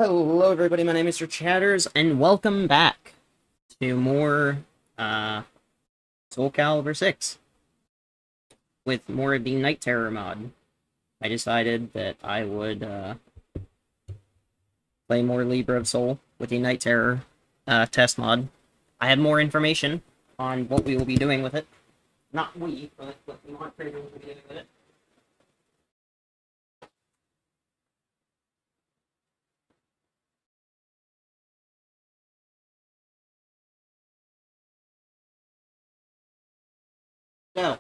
Hello everybody, my name is Mr. Chatters, and welcome back to more, Soulcalibur 6, with more of the Night Terror mod. I decided that I would, play more Libra of Soul with the Night Terror, test mod. I have more information on what we will be doing with it. Not we, but what the mod creator will be doing with it. So,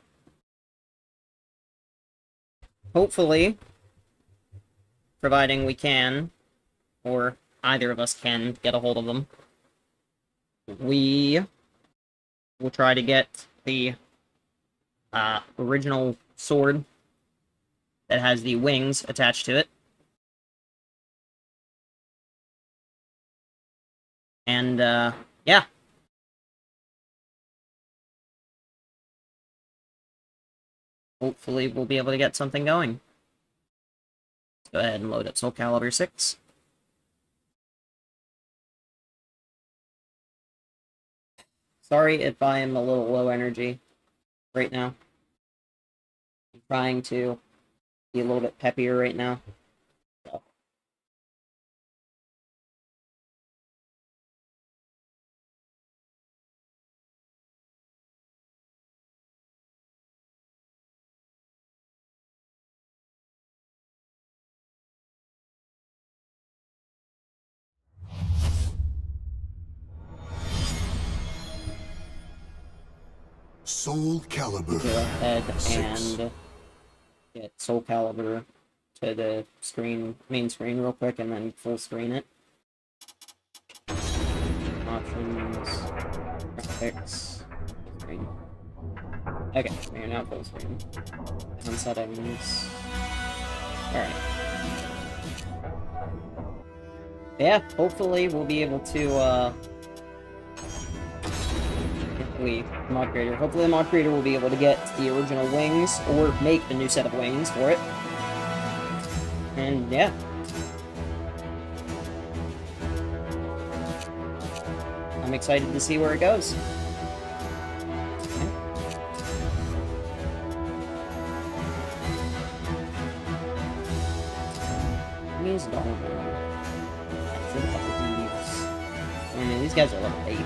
hopefully, providing we can, or either of us can get a hold of them, we will try to get the original sword that has the wings attached to it. And, yeah. Hopefully we'll be able to get something going. Let's go ahead and load up Soulcalibur 6. Sorry if I am a little low energy right now. I'm trying to be a little bit peppier right now. So. Soulcalibur. Go ahead and get Soulcalibur to the screen, main screen real quick, and then full screen it. Options, graphics, screen. Okay, we are now full screen. On settings. Alright. Yeah, hopefully we'll be able to, hopefully the mod creator will be able to get the original wings, or make the new set of wings for it. And yeah. I'm excited to see where it goes. These don't know. I mean, these guys are level 8.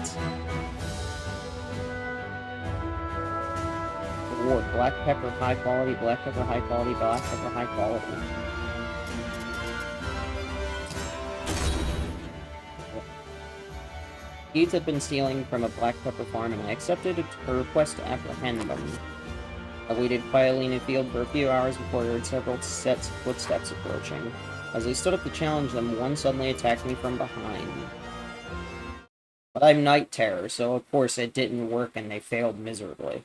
Reward, black pepper, high quality, black pepper, high quality, black pepper, high quality. Thieves have been stealing from a black pepper farm, and I accepted a request to apprehend them. I waited quietly in a field for a few hours before I heard several sets of footsteps approaching. As I stood up to challenge them, one suddenly attacked me from behind. But I'm Night Terror, so of course it didn't work and they failed miserably.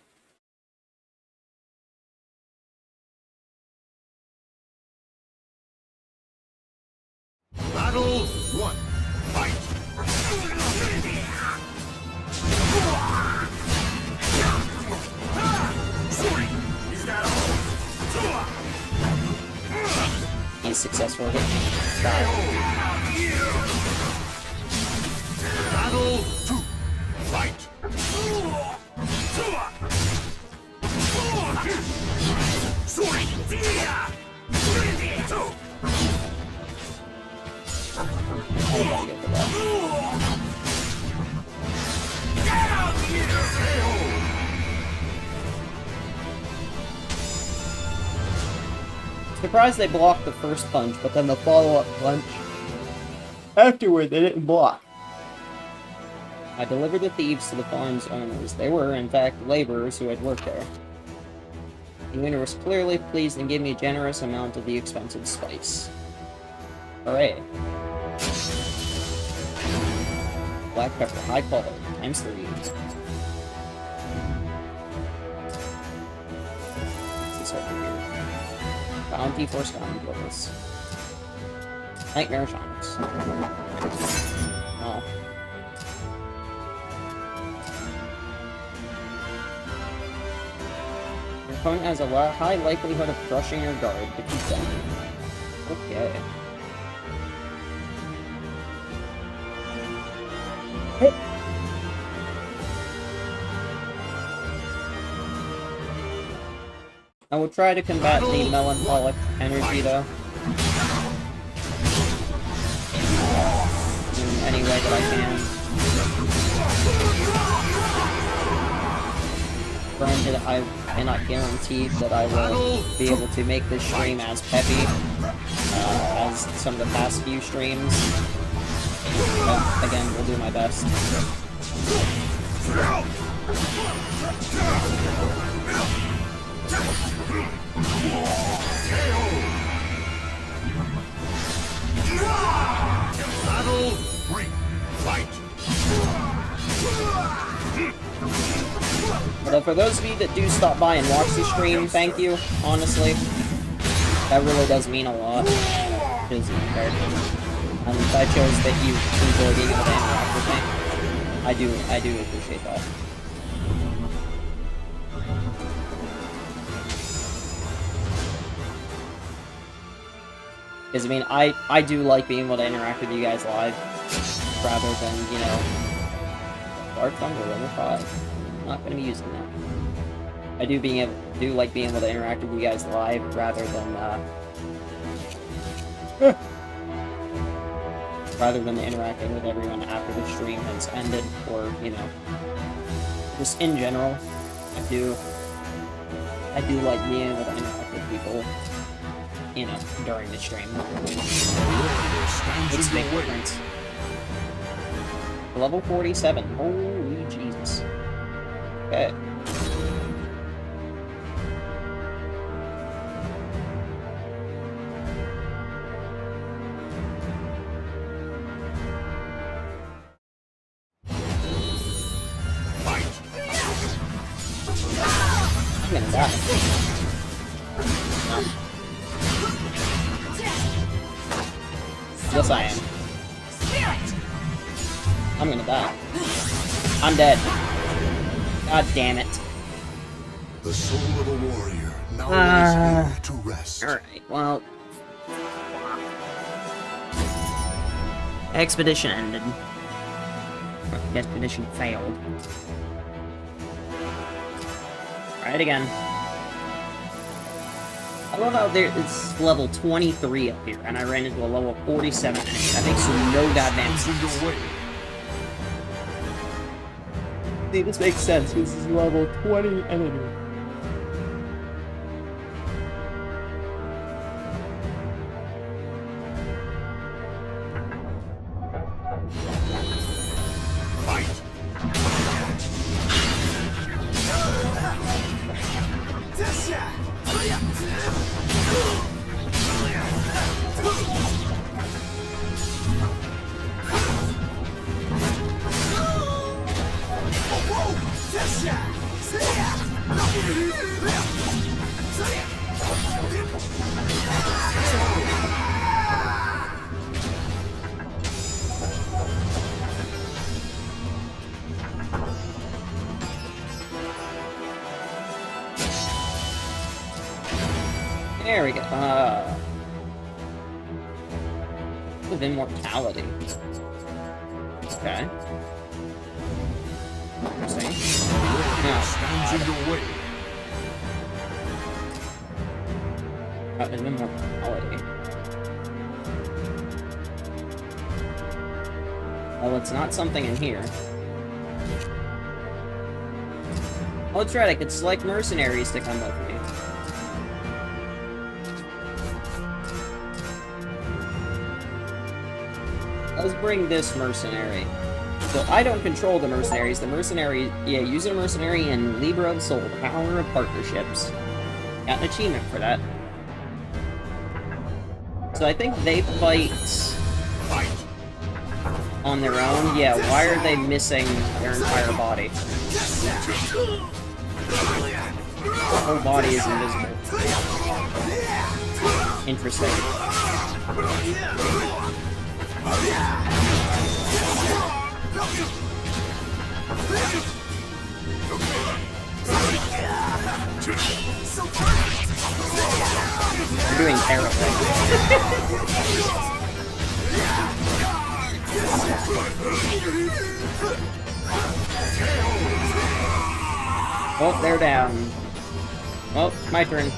Battle 1. Fight! He's successful with it. Battle 2. Fight! I gotta get for that. Surprised they blocked the first punch, but then the follow-up punch afterward they didn't block. I delivered the thieves to the farm's owners. They were, in fact, laborers who had worked there. The owner was clearly pleased and gave me a generous amount of the expensive spice. Hooray. Black pepper, high quality, times 3. What's this over here? Bounty for scoundrels. Nightmare Shanks. Oh. Your opponent has a high likelihood of crushing your guard. Defeat them. Okay. I will try to combat the melancholic energy, though. In any way that I can. Granted, I cannot guarantee that I will be able to make this stream as peppy as some of the past few streams. But again, we'll do my best. Battle 3. Fight. But for those of you that do stop by and watch the stream, thank you, honestly. That really does mean a lot. Because I chose that you enjoy being able to interact with me. I do appreciate that. Because, I mean, I do like being able to interact with you guys live, rather than, you know, Dark Thunder level 5. I'm not going to be using that. I do like being able to interact with you guys live, rather than, interacting with everyone after the stream has ended, or, you know, just in general. I do like being able to interact with people, you know, during the stream. It's a big difference. Level 47. Holy Jesus. Okay. I'm gonna die. Yes, I am. I'm gonna die. I'm dead. God damn it. The soul of a warrior now lays here to rest. Alright, well. Expedition ended. Expedition failed. Try it again. I love how it's level 23 up here, and I ran into a level 47 enemy. That makes no goddamn sense. See, this makes sense. This is level 20 enemy. There we go. With immortality. Okay. Interesting. Stands in your way. With immortality. Well, it's not something in here. Oh, that's right, I could select mercenaries to come with me. Let's bring this mercenary. So I don't control the mercenaries. The mercenary, yeah, use a mercenary in Libra of Soul, the power of partnerships. Got an achievement for that. So I think they fight on their own. Yeah, why are they missing their entire body? The whole body is invisible. Interesting. You're doing terrible. Oh, they're down. Oh, my turn.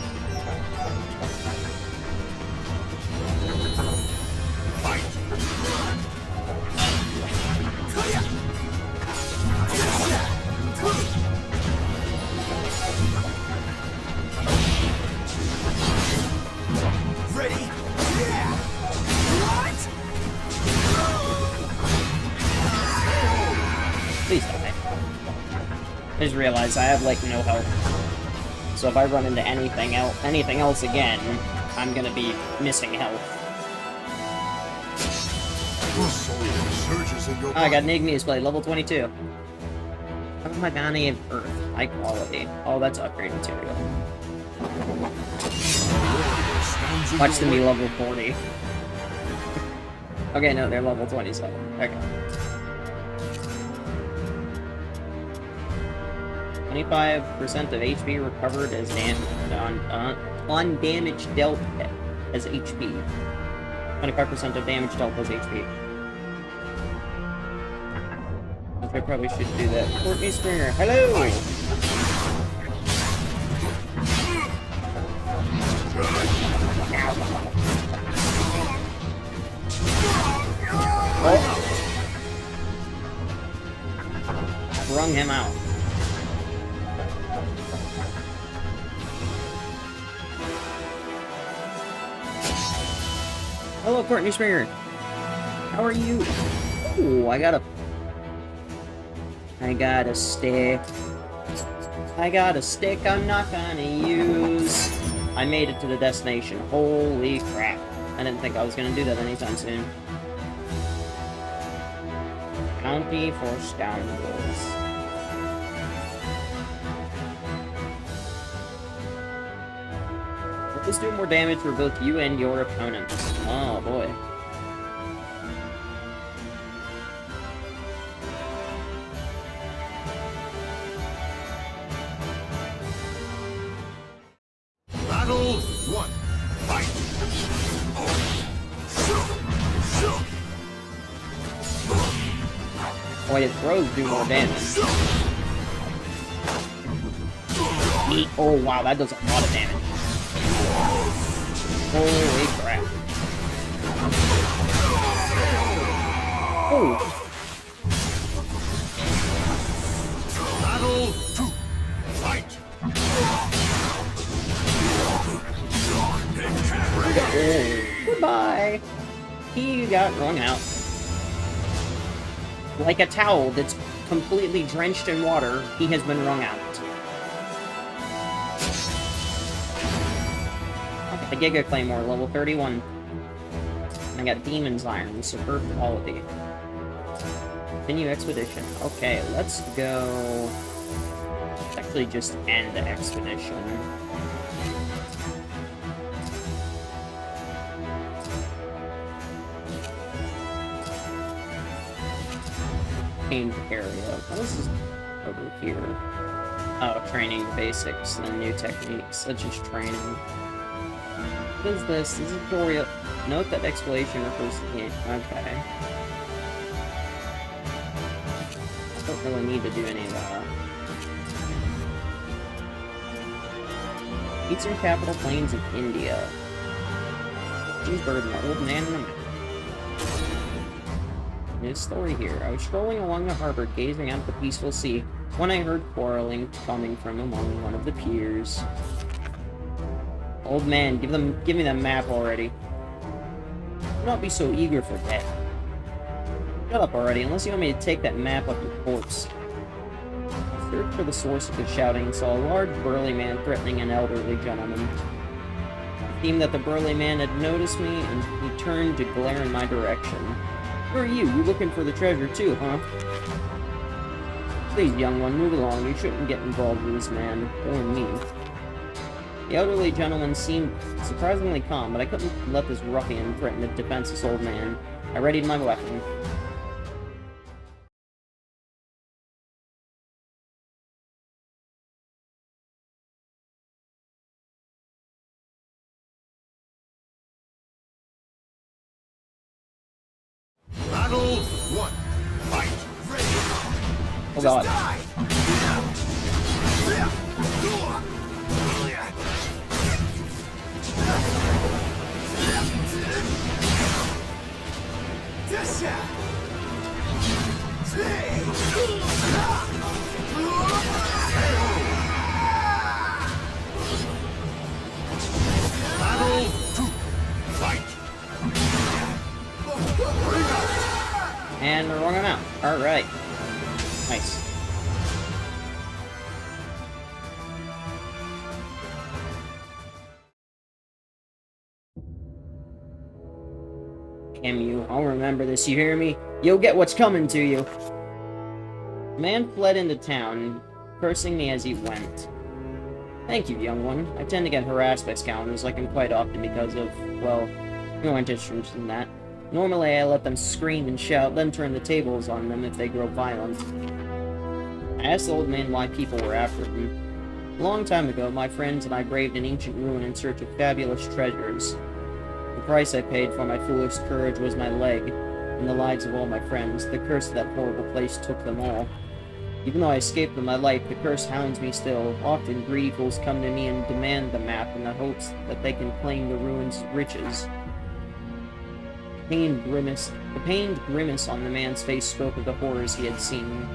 Ready? Yeah! What? Please die. I just realized I have, like, no health. So if I run into anything else again, I'm gonna be missing health. Your soul surges in your Oh, I got an body. igneous blade, level 22. How am I bounty of Earth? High quality. Oh, that's upgrade material. Stands in Watch them your be way. level 40. Okay, no, they're level 27. Okay. 25% of HP recovered as undamaged dealt as HP. 25% of damage dealt as HP. I probably should do that. Courtney Springer, hello! Oh. Wrung him out. Hello, Courtney Springer. How are you? Ooh, I got a stick. I got a stick I'm not gonna use. I made it to the destination. Holy crap. I didn't think I was gonna do that anytime soon. Bounty for scoundrels. Will this do more damage for both you and your opponents? Oh boy. Battle 1. Fight! Boy, his throws do more damage. Oh wow, that does a lot of damage. Holy crap. Oh! Battle 2. Fight! Goodbye! He got wrung out. Like a towel that's completely drenched in water, he has been wrung out. Okay, the Giga Claymore, level 31. I got Demon's Iron, superb quality. Continue expedition. Okay, let's go... Let's actually just end the expedition. Area. What is over here? Oh, training basics and new techniques, such as training. What is this? This is tutorial. Note that exploration refers to the game. Okay. Don't really need to do any of that. Eastern capital plains of India. Cheeseburger, an old man in a His story here. I was strolling along the harbor, gazing out at the peaceful sea, when I heard quarreling coming from among one of the piers. Old man, give me that map already. Do not be so eager for death. Shut up already, unless you want me to take that map up your corpse. I searched for the source of the shouting and saw a large, burly man threatening an elderly gentleman. It seemed that the burly man had noticed me, and he turned to glare in my direction. Who are you? You looking for the treasure too, huh? Please, young one, move along. You shouldn't get involved with this man, or me. The elderly gentleman seemed surprisingly calm, but I couldn't let this ruffian threaten a defenseless old man. I readied my weapon. Battle 1. Fight! Ready! Oh god. Die! Battle 2. Fight. And we're wrong amount. Alright. Nice. Damn you. I'll remember this, you hear me? You'll get what's coming to you. The man fled into town, cursing me as he went. Thank you, young one. I tend to get harassed by scoundrels like him quite often because of, well, no interest in that. Normally I let them scream and shout, then turn the tables on them if they grow violent. I asked the old man why people were after him. A long time ago, my friends and I braved an ancient ruin in search of fabulous treasures. The price I paid for my foolish courage was my leg, and the lives of all my friends. The curse of that horrible place took them all. Even though I escaped with my life, the curse hounds me still. Often greedy fools come to me and demand the map in the hopes that they can claim the ruin's riches. The pained grimace on the man's face spoke of the horrors he had seen.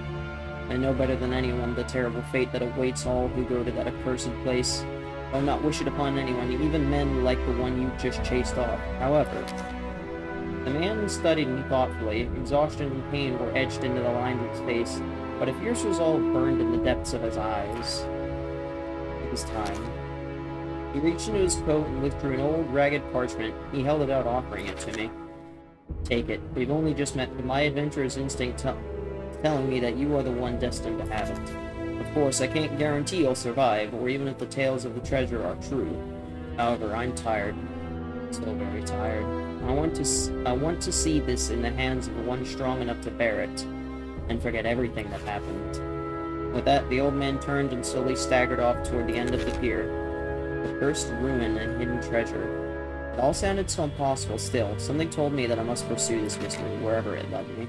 I know better than anyone the terrible fate that awaits all who go to that accursed place. I'll not wish it upon anyone, even men like the one you just chased off. However, the man studied me thoughtfully. Exhaustion and pain were etched into the lines of his face, but a fierce resolve burned in the depths of his eyes. It was time. He reached into his coat and withdrew an old, ragged parchment. He held it out, offering it to me. Take it. We've only just met, but my adventurous instinct telling me that you are the one destined to have it. Of course, I can't guarantee you'll survive, or even if the tales of the treasure are true. However, I'm tired. So very tired. I want to see this in the hands of one strong enough to bear it, and forget everything that happened. With that, the old man turned and slowly staggered off toward the end of the pier. The cursed ruin and hidden treasure. It all sounded so impossible still. Something told me that I must pursue this mystery, wherever it led me.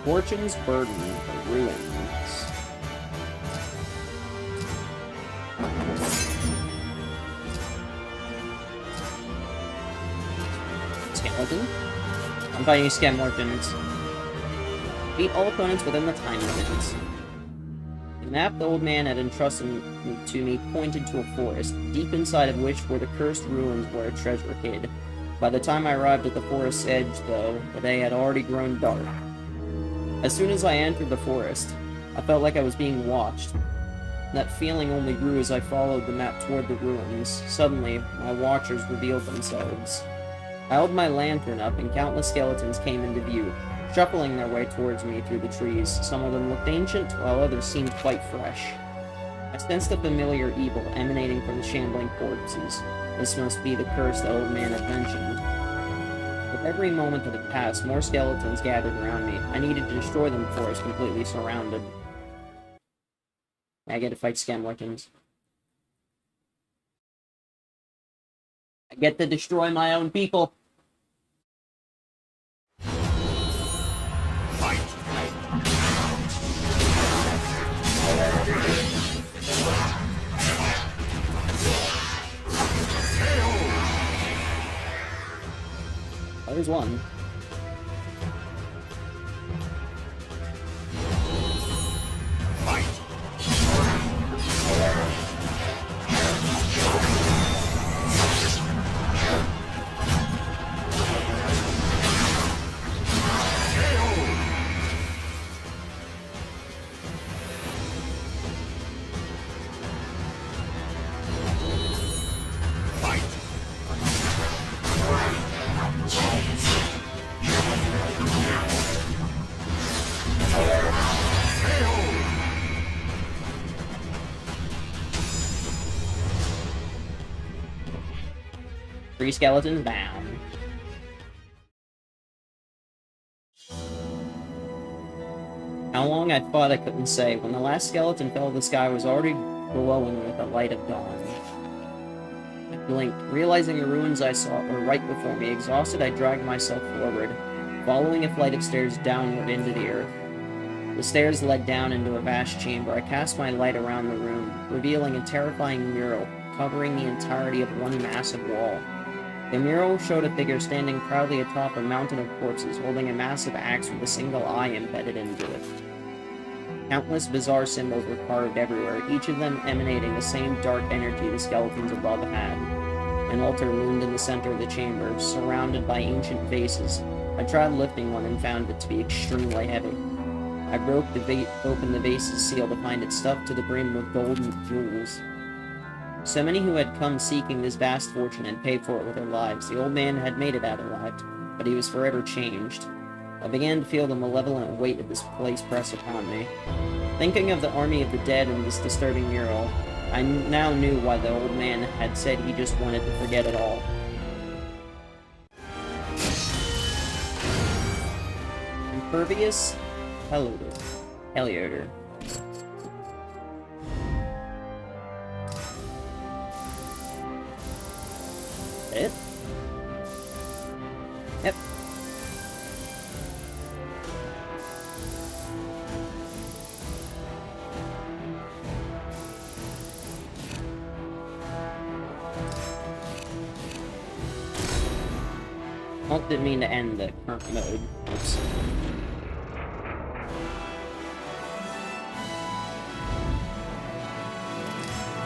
Fortune's Burden, the Ruins. Skeleton? I'm fighting skeletons. Beat all opponents within the time limits. The map the old man had entrusted to me pointed to a forest, deep inside of which were the cursed ruins where a treasure hid. By the time I arrived at the forest's edge, though, they had already grown dark. As soon as I entered the forest, I felt like I was being watched. That feeling only grew as I followed the map toward the ruins. Suddenly, my watchers revealed themselves. I held my lantern up, and countless skeletons came into view, shuffling their way towards me through the trees. Some of them looked ancient, while others seemed quite fresh. I sensed a familiar evil emanating from the shambling corpses. This must be the curse the old man had mentioned. With every moment that had passed, more skeletons gathered around me. I needed to destroy them before I was completely surrounded. I get to fight skeletons. I get to destroy my own people. Fight. There's one. Fight. Three skeletons down. How long I fought I couldn't say. When the last skeleton fell, the sky was already glowing with the light of dawn. Blinked, realizing the ruins I saw were right before me. Exhausted, I dragged myself forward, following a flight of stairs downward into the earth. The stairs led down into a vast chamber. I cast my light around the room, revealing a terrifying mural covering the entirety of one massive wall. The mural showed a figure standing proudly atop a mountain of corpses, holding a massive axe with a single eye embedded into it. Countless bizarre symbols were carved everywhere, each of them emanating the same dark energy the skeletons above had. An altar loomed in the center of the chamber, surrounded by ancient vases. I tried lifting one and found it to be extremely heavy. I broke open the vase's seal to find it stuffed to the brim with gold and jewels. So many who had come seeking this vast fortune had paid for it with their lives. The old man had made it out alive, but he was forever changed. I began to feel the malevolent weight of this place press upon me. Thinking of the army of the dead in this disturbing mural, I now knew why the old man had said he just wanted to forget it all. Impervious Helioder. It? Yep. Oh, didn't mean to end the current mode. Oops.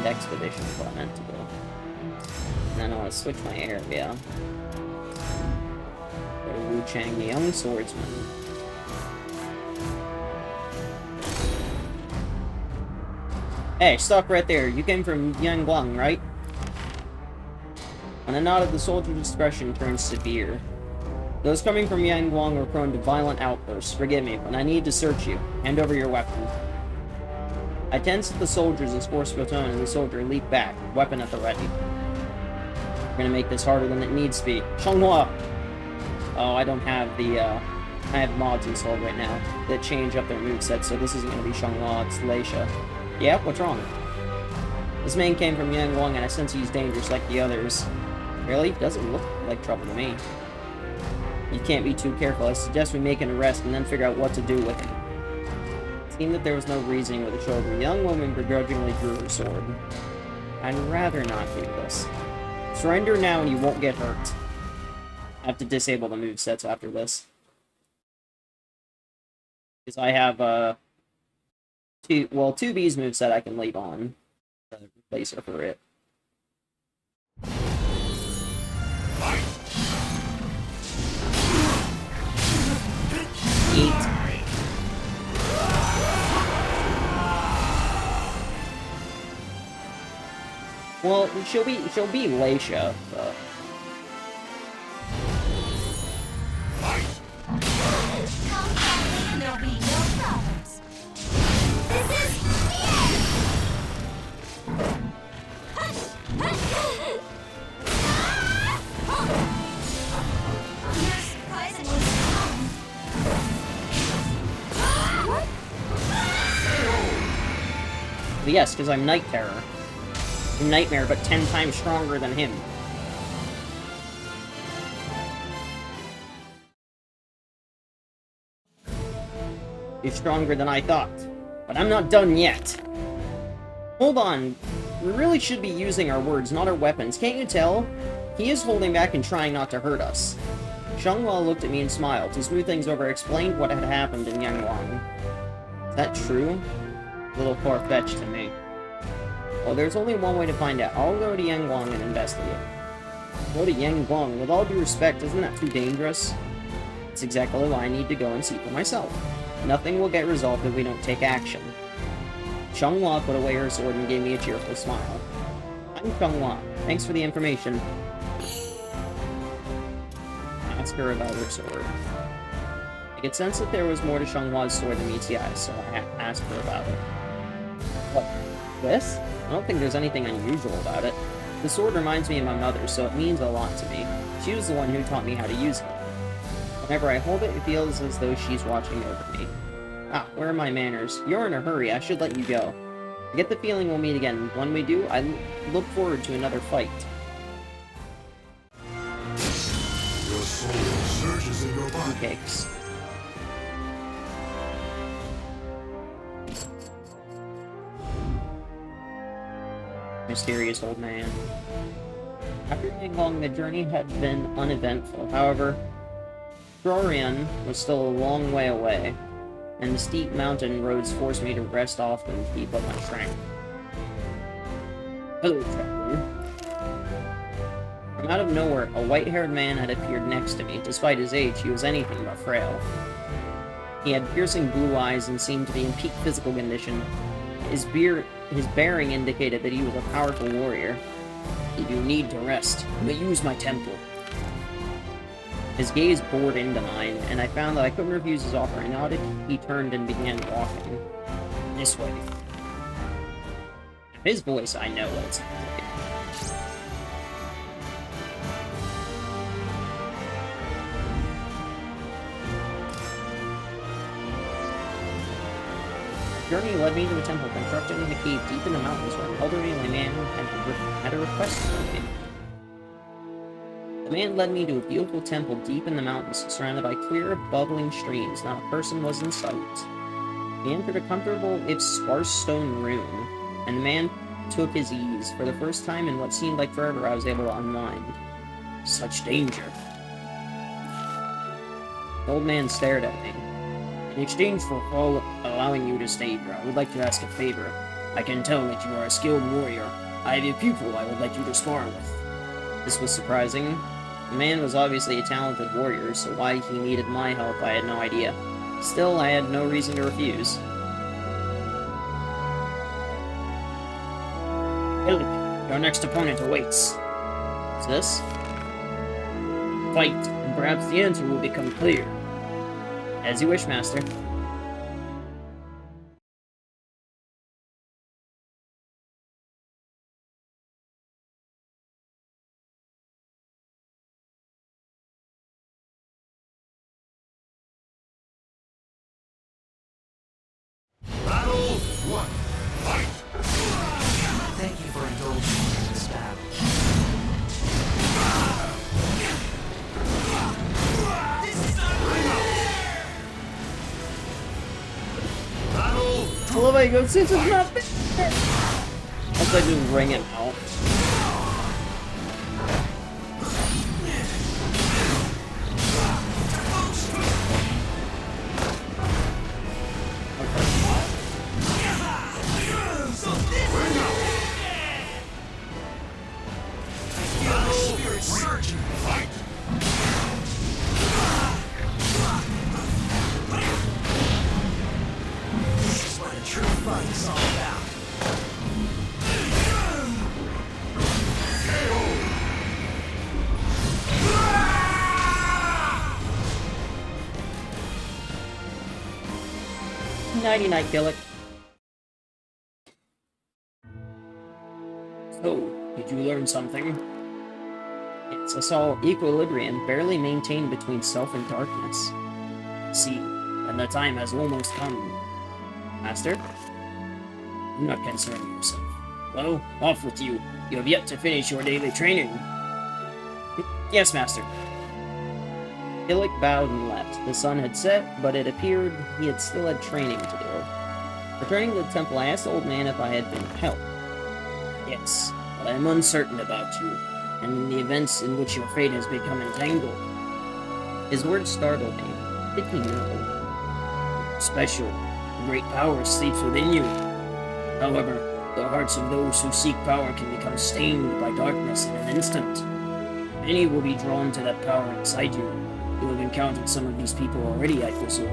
The expedition is what I meant to do. And then I want to switch my area. Go to Wu Chang, the young swordsman. Hey, stop right there. You came from Yangguang, right? When I nodded, the soldier's expression turned severe. Those coming from Yangguang were prone to violent outbursts. Forgive me, but I need to search you. Hand over your weapon. I tensed at the soldier's forceful tone, and the soldier leaped back, weapon at the ready. We're gonna make this harder than it needs to be. Shanghua! Oh, I don't have the, I have mods installed right now that change up their moveset, so this isn't gonna be Shanghua, it's Leisha. Yeah, what's wrong? This man came from Yangguang, and I sense he's dangerous like the others. Really? Doesn't look like trouble to me. You can't be too careful. I suggest we make an arrest and then figure out what to do with him. It seemed that there was no reasoning with the shoulder. The young woman begrudgingly drew her sword. I'd rather not do this. Surrender now and you won't get hurt. I have to disable the movesets after this. Because I have, 2B's moveset I can leave on. Replace her for it. Well, she'll be Leisha, but... There'll be no problems. This is the end! You're surprisingly strong. Yes, because I'm Night Terror. Nightmare, but 10 times stronger than him. You're stronger than I thought. But I'm not done yet. Hold on. We really should be using our words, not our weapons. Can't you tell? He is holding back and trying not to hurt us. Xianghua looked at me and smiled. To smooth things over, explained what had happened in Yangguang. Is that true? A little far-fetched to me. Well, there's only one way to find out. I'll go to Yangguang and investigate. Go to Yangguang? With all due respect, isn't that too dangerous? That's exactly why I need to go and see for myself. Nothing will get resolved if we don't take action. Xianghua put away her sword and gave me a cheerful smile. I'm Xianghua. Thanks for the information. Ask her about her sword. I could sense that there was more to Xianghua's sword than meets the eye, so I asked her about it. What? This? I don't think there's anything unusual about it. The sword reminds me of my mother, so it means a lot to me. She was the one who taught me how to use it. Whenever I hold it, it feels as though she's watching over me. Ah, where are my manners? You're in a hurry, I should let you go. I get the feeling we'll meet again. When we do, I look forward to another fight. soul surges in your body. Cakes. Mysterious old man. After being long, the journey had been uneventful. However, Florian was still a long way away, and the steep mountain roads forced me to rest often to keep up my strength. Hello, traveler. From out of nowhere, a white-haired man had appeared next to me. Despite his age, he was anything but frail. He had piercing blue eyes and seemed to be in peak physical condition. His bearing indicated that he was a powerful warrior. You need to rest. But use my temple. His gaze bored into mine, and I found that I couldn't refuse his offer. I nodded. He turned and began walking. This way. His voice, I know what it sounds like. The journey led me to a temple constructed in a cave deep in the mountains where an elderly man had a request for me. The man led me to a beautiful temple deep in the mountains, surrounded by clear, bubbling streams. Not a person was in sight. We entered a comfortable, if sparse, stone room, and the man took his ease. For the first time in what seemed like forever, I was able to unwind. Such danger. The old man stared at me. In exchange for allowing you to stay here, I would like to ask a favor. I can tell that you are a skilled warrior. I have a pupil I would like you to spar with. This was surprising. The man was obviously a talented warrior, so why he needed my help I had no idea. Still, I had no reason to refuse. Philip, your next opponent awaits. What's this? Fight, and perhaps the answer will become clear. As you wish, Master. Battle 1. Fight! Thank you for indulging me in this battle. Battle I love how he goes, since it's not fair. Once I just ring him out. spirit surge! Fight! This is what a true fight is all about. Nighty-night, Gillick. So, did you learn something? Yes, I saw equilibrium barely maintained between self and darkness. See, and the time has almost come. Master? Do not concern yourself. Well, off with you. You have yet to finish your daily training. Yes, Master. Gillick bowed and left. The sun had set, but it appeared he had still had training to do. Returning to the temple, I asked the old man if I had been helped. Yes, but I am uncertain about you, and in the events in which your fate has become entangled. His words startled me. Did he know? Special, great power sleeps within you. However, the hearts of those who seek power can become stained by darkness in an instant. Many will be drawn to that power inside you. You have encountered some of these people already, I presume.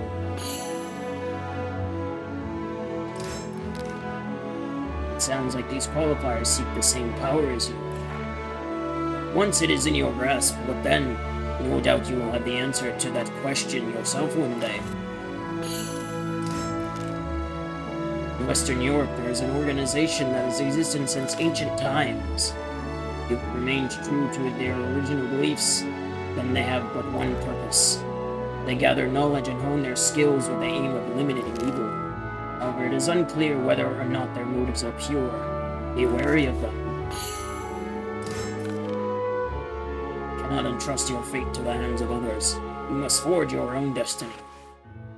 It sounds like these qualifiers seek the same power as you. Once it is in your grasp, what then? No doubt you will have the answer to that question yourself one day. In Western Europe, there is an organization that has existed since ancient times. If it remained true to their original beliefs, then they have but one purpose. They gather knowledge and hone their skills with the aim of eliminating evil. However, it is unclear whether or not their motives are pure. Be wary of them. Can not entrust your fate to the hands of others. You must forge your own destiny.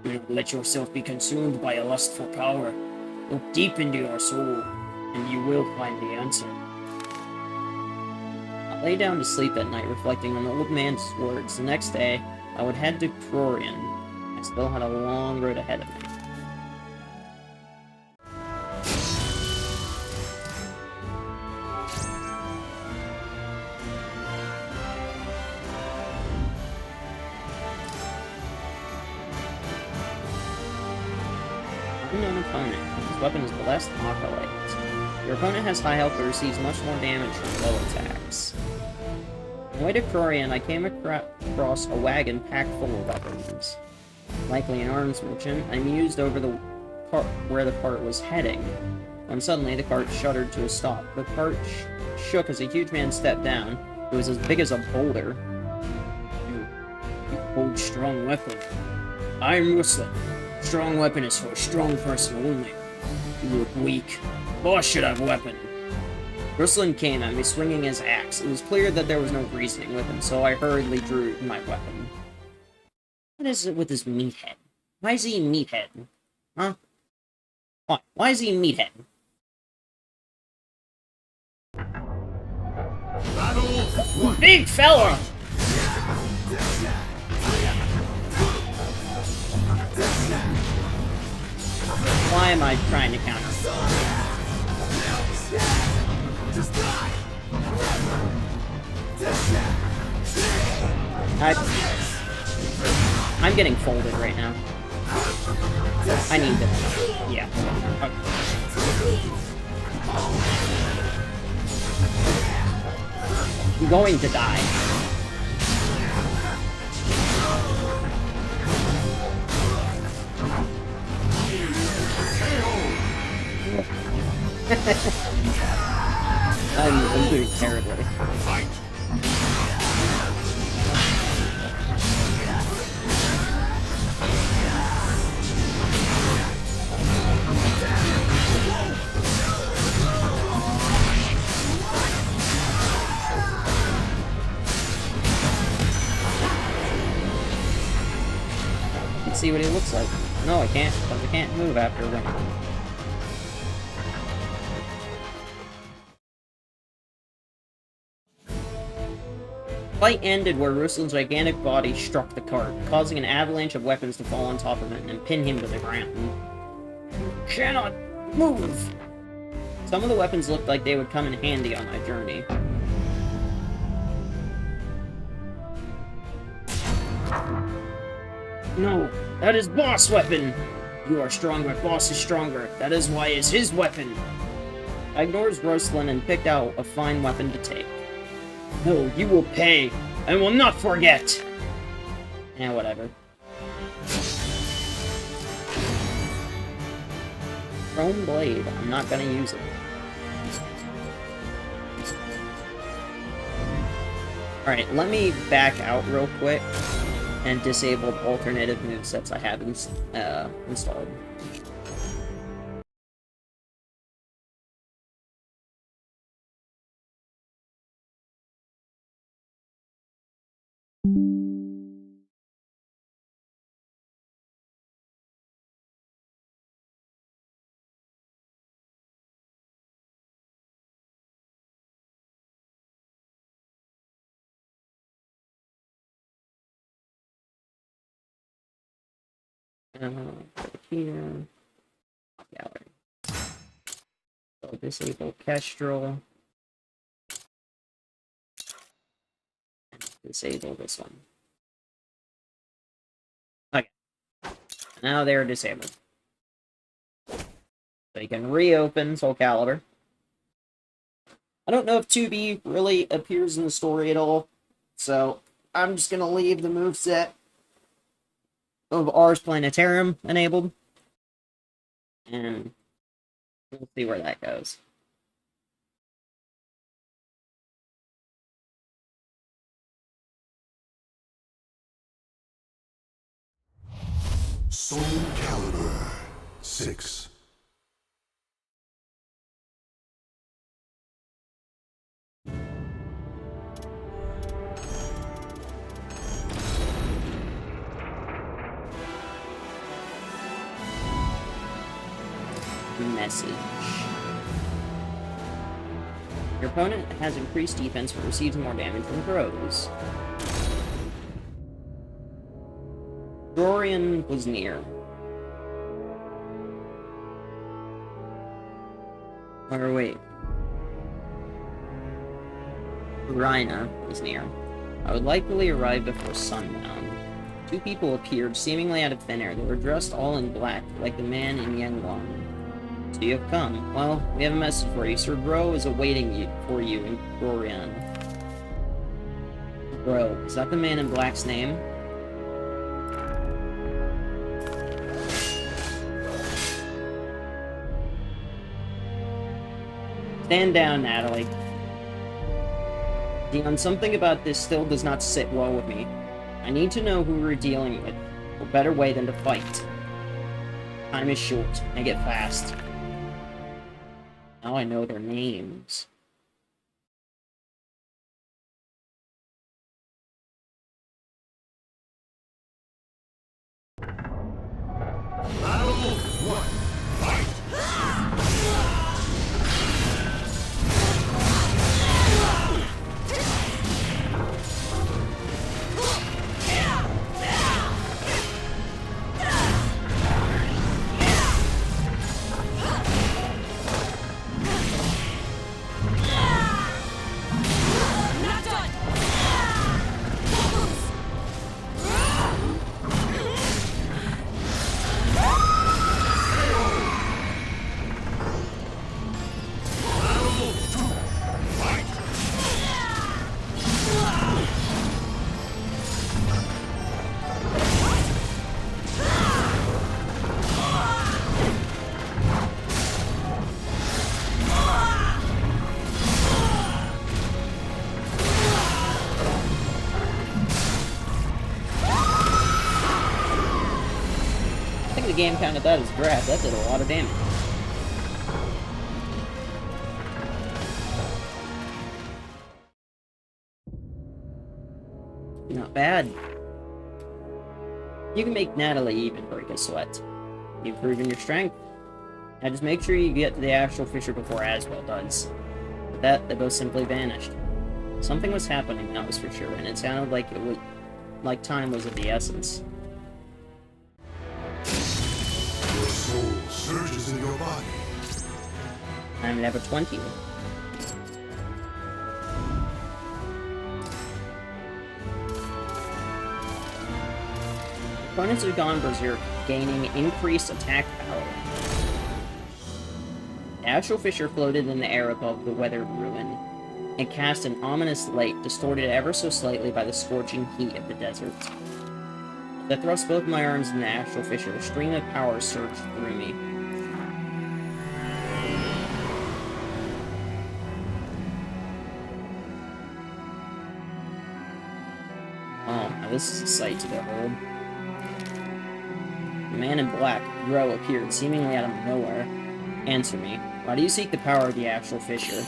Do not let yourself be consumed by a lust for power. Look deep into your soul, and you will find the answer. I lay down to sleep at night reflecting on the old man's words. The next day, I would head to Crorian. I still had a long road ahead of me. Unknown opponent. His weapon is Blessed Acolyte. Your opponent has high health but receives much more damage from low attacks. On the way to Crorian, I came across a wagon packed full of weapons. Likely an arms merchant, I mused over the cart where the cart was heading, when suddenly the cart shuddered to a stop. The cart shook as a huge man stepped down. It was as big as a boulder. You hold strong weapon. I'm Ruslan. Strong weapon is for a strong person only. You look weak. Boss should have weapon. Ruslan came at me, swinging his axe. It was clear that there was no reasoning with him, so I hurriedly drew my weapon. What is it with his meathead? Why is he a meathead? Huh? Why? Why is he a meathead? Big fella! Why am I trying to counter? I'm getting folded right now. I need this. Yeah. Okay. I'm going to die. I'm doing terribly. Let's see what he looks like. No, I can't, because I can't move after a round. The fight ended where Ruslan's gigantic body struck the cart, causing an avalanche of weapons to fall on top of it and pin him to the ground. Cannot move! Some of the weapons looked like they would come in handy on my journey. No, that is boss weapon! You are strong, but boss is stronger. That is why it's his weapon! I ignored Ruslan and picked out a fine weapon to take. No, you will pay! I will not forget! Eh, whatever. Chrome blade. I'm not gonna use it. Alright, let me back out real quick and disable the alternative movesets I have installed. Here. Gallery. So disable Kestrel. Disable this one. Okay. Now they're disabled. So you can reopen Soulcalibur. I don't know if 2B really appears in the story at all, so I'm just gonna leave the moveset of Ars Planetarium enabled, and we'll see where that goes. Soulcalibur 6. Message. Your opponent has increased defense but receives more damage from throws. Dorian was near. Or wait. Rhina was near. I would likely arrive before sundown. Two people appeared, seemingly out of thin air. They were dressed all in black, like the man in Yanglong. So you have come. Well, we have a message for you. Sir Gro is awaiting for you in Gorian. Gro, is that the man in black's name? Stand down, Natalie. Dion, something about this still does not sit well with me. I need to know who we're dealing with. What better way than to fight? Time is short. Make it fast. Now I know their names. Battle 1. Fight! Not done! The game counted that as grab. That did a lot of damage. Not bad. You can make Natalie even break a sweat. You've proven your strength. Now just make sure you get to the actual Fisher before Aswell does. With that, they both simply vanished. Something was happening, that was for sure, and it sounded like it was like time was of the essence. Your soul surges in your body. I'm level 20. Opponents have gone berserk, gaining increased attack power. The actual Fisher floated in the air above the weathered ruin. It cast an ominous light, distorted ever so slightly by the scorching heat of the desert. As I thrust both my arms in the actual Fisher, a stream of power surged through me. Oh, now this is a sight to behold. The man in black, Gro, appeared, seemingly out of nowhere. Answer me. Why do you seek the power of the actual Fisher?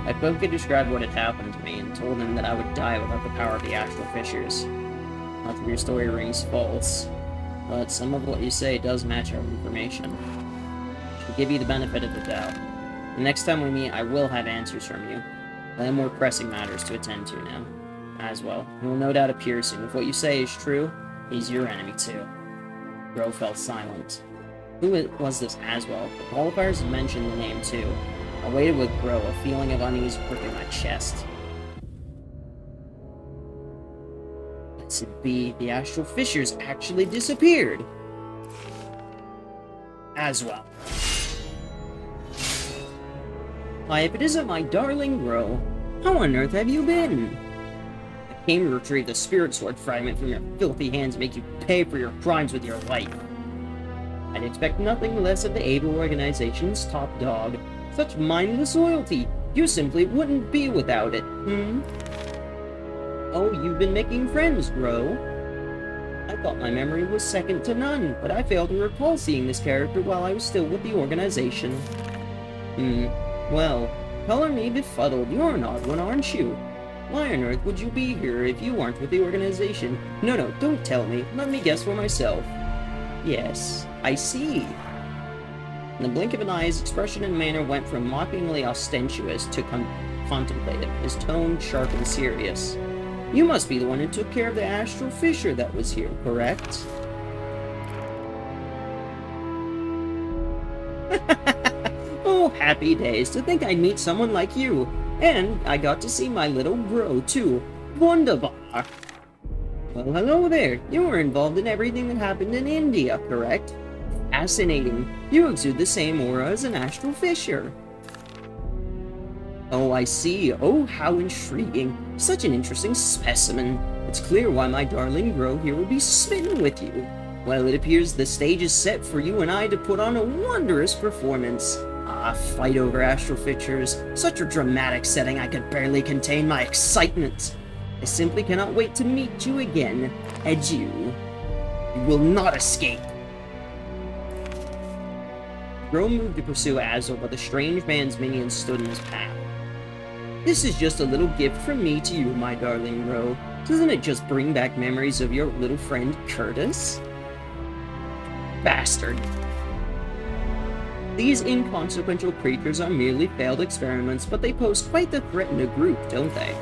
I quickly described what had happened to me and told him that I would die without the power of the actual Fishers. Not that your story rings false, but some of what you say does match our information. I should give you the benefit of the doubt. The next time we meet, I will have answers from you. I have more pressing matters to attend to now. Aswell, he will no doubt appear soon. If what you say is true, he's your enemy too. Gro fell silent. Who was this Aswell? The qualifiers had mentioned the name too. I waited with Gro, a feeling of unease gripping my chest. Let's it be, the actual Fishers actually disappeared. Aswell. Why, if it isn't my darling Gro, how on earth have you been? I came to retrieve the spirit sword fragment from your filthy hands and make you pay for your crimes with your life. I'd expect nothing less of the Able Organization's top dog. Such mindless loyalty! You simply wouldn't be without it, Oh, you've been making friends, Gro. I thought my memory was second to none, but I failed to recall seeing this character while I was still with the organization. Well, color me befuddled. You're an odd one, aren't you? Why on earth would you be here if you weren't with the organization? No, don't tell me. Let me guess for myself. Yes, I see. In the blink of an eye, his expression and manner went from mockingly ostentatious to contemplative, his tone sharp and serious. You must be the one who took care of the astral fissure that was here, correct? Oh, happy days, to think I'd meet someone like you. And I got to see my little bro, too. Wunderbar. Well, hello there. You were involved in everything that happened in India, correct? Fascinating. You exude the same aura as an astral fissure. Oh, I see. Oh, how intriguing. Such an interesting specimen. It's clear why my darling bro here would be smitten with you. Well, it appears the stage is set for you and I to put on a wondrous performance. Ah, fight over astral fissures. Such a dramatic setting I could barely contain my excitement. I simply cannot wait to meet you again. Adieu. You will not escape. Bro moved to pursue Azul, but the strange man's minions stood in his path. This is just a little gift from me to you, my darling Ro. Doesn't it just bring back memories of your little friend Curtis? Bastard. These inconsequential creatures are merely failed experiments, but they pose quite the threat in a group, don't they?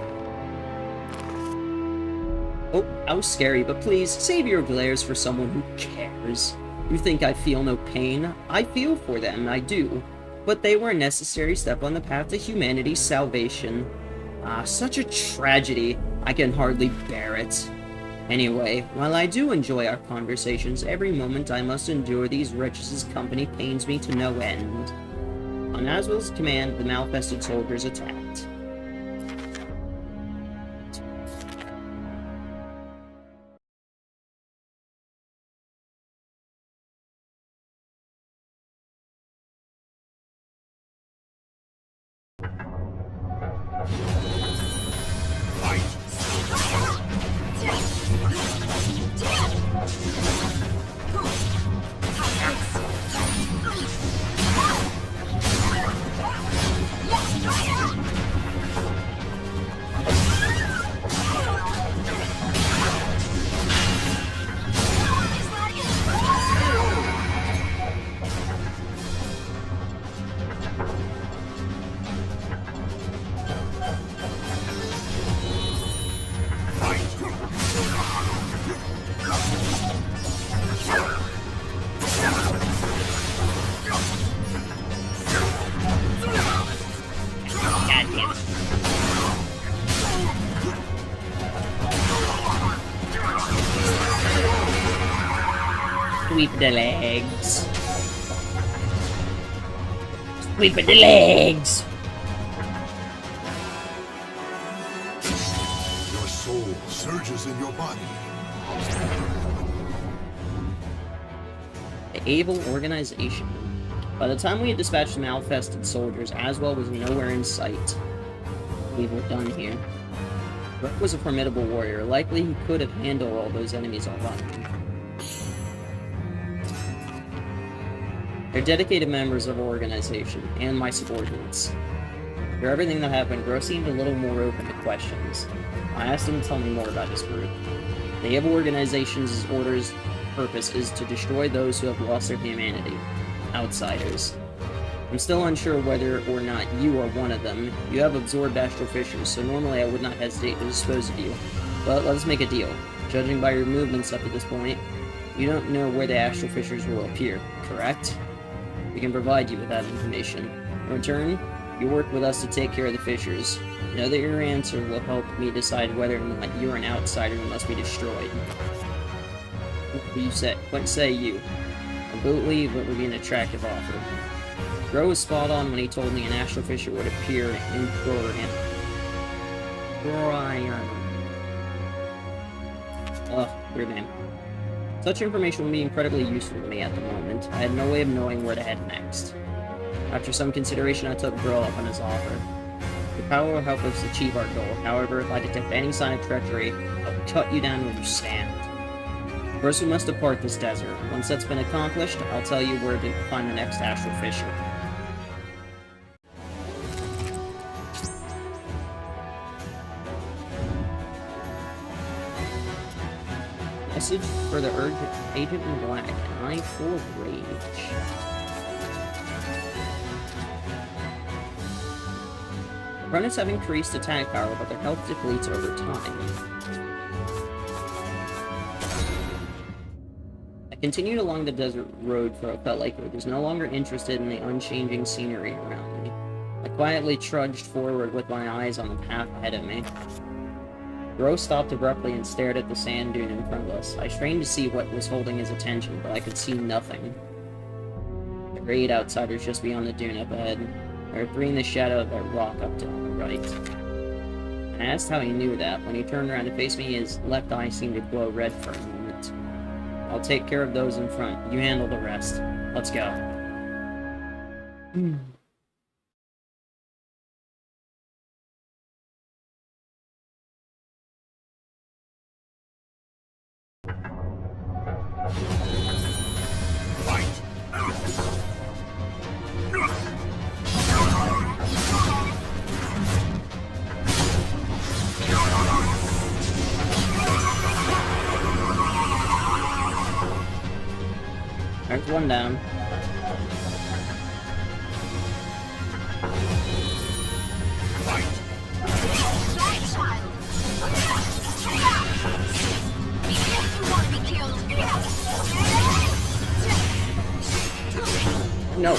Oh, how scary, but please, save your glares for someone who cares. You think I feel no pain? I feel for them, I do. But they were a necessary step on the path to humanity's salvation. Ah, such a tragedy. I can hardly bear it. Anyway, while I do enjoy our conversations, every moment I must endure these wretches' company pains me to no end. On Aswell's command, the malfested soldiers attacked. Sweep the legs. Sweep the legs! Your soul surges in your body. The Able Organization. By the time we had dispatched the malfested soldiers, Aswell was nowhere in sight. We were done here. Brett was a formidable warrior. Likely he could have handled all those enemies alone. They're dedicated members of our organization, and my subordinates. For everything that happened, Gross seemed a little more open to questions. I asked him to tell me more about his group. The Able Organization's purpose is to destroy those who have lost their humanity. Outsiders. I'm still unsure whether or not you are one of them. You have absorbed astral fissures, so normally I would not hesitate to dispose of you. But let us make a deal. Judging by your movements up to this point, you don't know where the astral fissures will appear, correct? We can provide you with that information. In return, you work with us to take care of the fissures. Know that your answer will help me decide whether or not you're an outsider who must be destroyed. What say you? I believe it would be an attractive offer. Gro was spot on when he told me an astral fissure would appear in Brian. Ugh, weird name. Such information would be incredibly useful to me at the moment. I had no way of knowing where to head next. After some consideration, I took Gro up on his offer. The power will help us achieve our goal. However, if I detect any sign of treachery, I will cut you down where you stand. First, we must depart this desert. Once that's been accomplished, I'll tell you where to find the next astral fissure. Message for the agent in black, an eye full of rage. Opponents have increased attack power, but their health depletes over time. I continued along the desert road for what felt like I was no longer interested in the unchanging scenery around me. I quietly trudged forward with my eyes on the path ahead of me. Bro stopped abruptly and stared at the sand dune in front of us. I strained to see what was holding his attention, but I could see nothing. The grayed outsiders just beyond the dune up ahead. There were three in the shadow of that rock up to on the right. I asked how he knew that. When he turned around to face me, his left eye seemed to glow red for a moment. I'll take care of those in front. You handle the rest. Let's go. There's one down. No.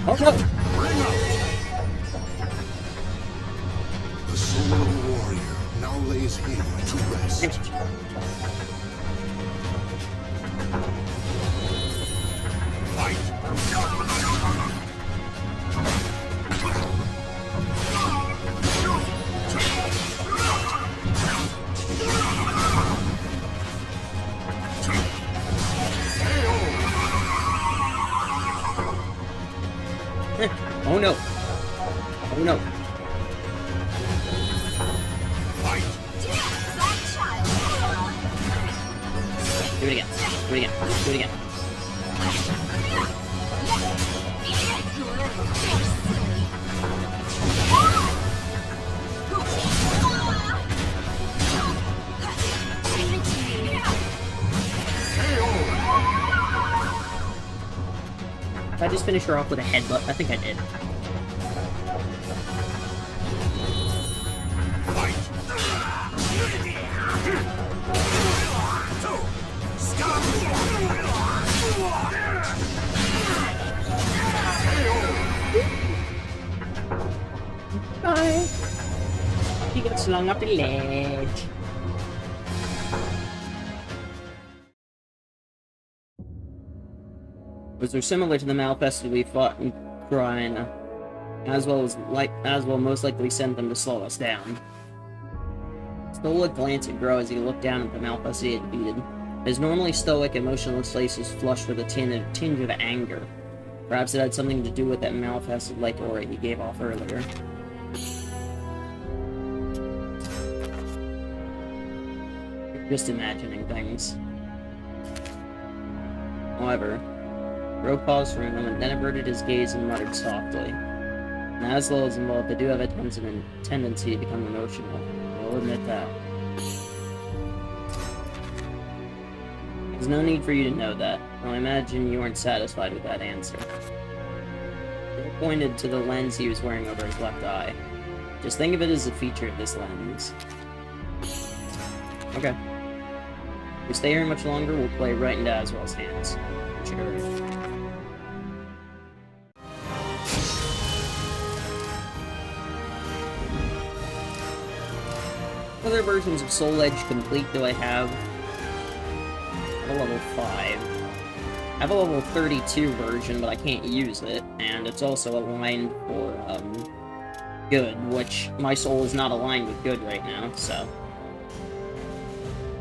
Oh no! The soul of a warrior now lays here to rest. Oh no! Oh no! Do it again. Do it again. Do it again. If I just finish her off with a headbutt, I think I did. Bye. He got slung up the ledge. Those are similar to the Malfested we fought in Kraina, as well most likely sent them to slow us down. Stoic glance at Grow as he looked down at the Malfested he had defeated. His normally stoic, emotionless face was flushed with a tinge of anger. Perhaps it had something to do with that Malfested-like aura he gave off earlier. Just imagining things. However, Ro paused for a moment, then averted his gaze and muttered softly. Now, as well as involved, they do have a tendency to become emotional. I'll admit that. There's no need for you to know that. I imagine you weren't satisfied with that answer. He pointed to the lens he was wearing over his left eye. Just think of it as a feature of this lens. Okay. If we stay here much longer, we'll play right into Aswell's hands. Sure. What other versions of Soul Edge Complete do I have? I have a level 5. I have a level 32 version, but I can't use it, and it's also aligned for, good, which my soul is not aligned with good right now, so...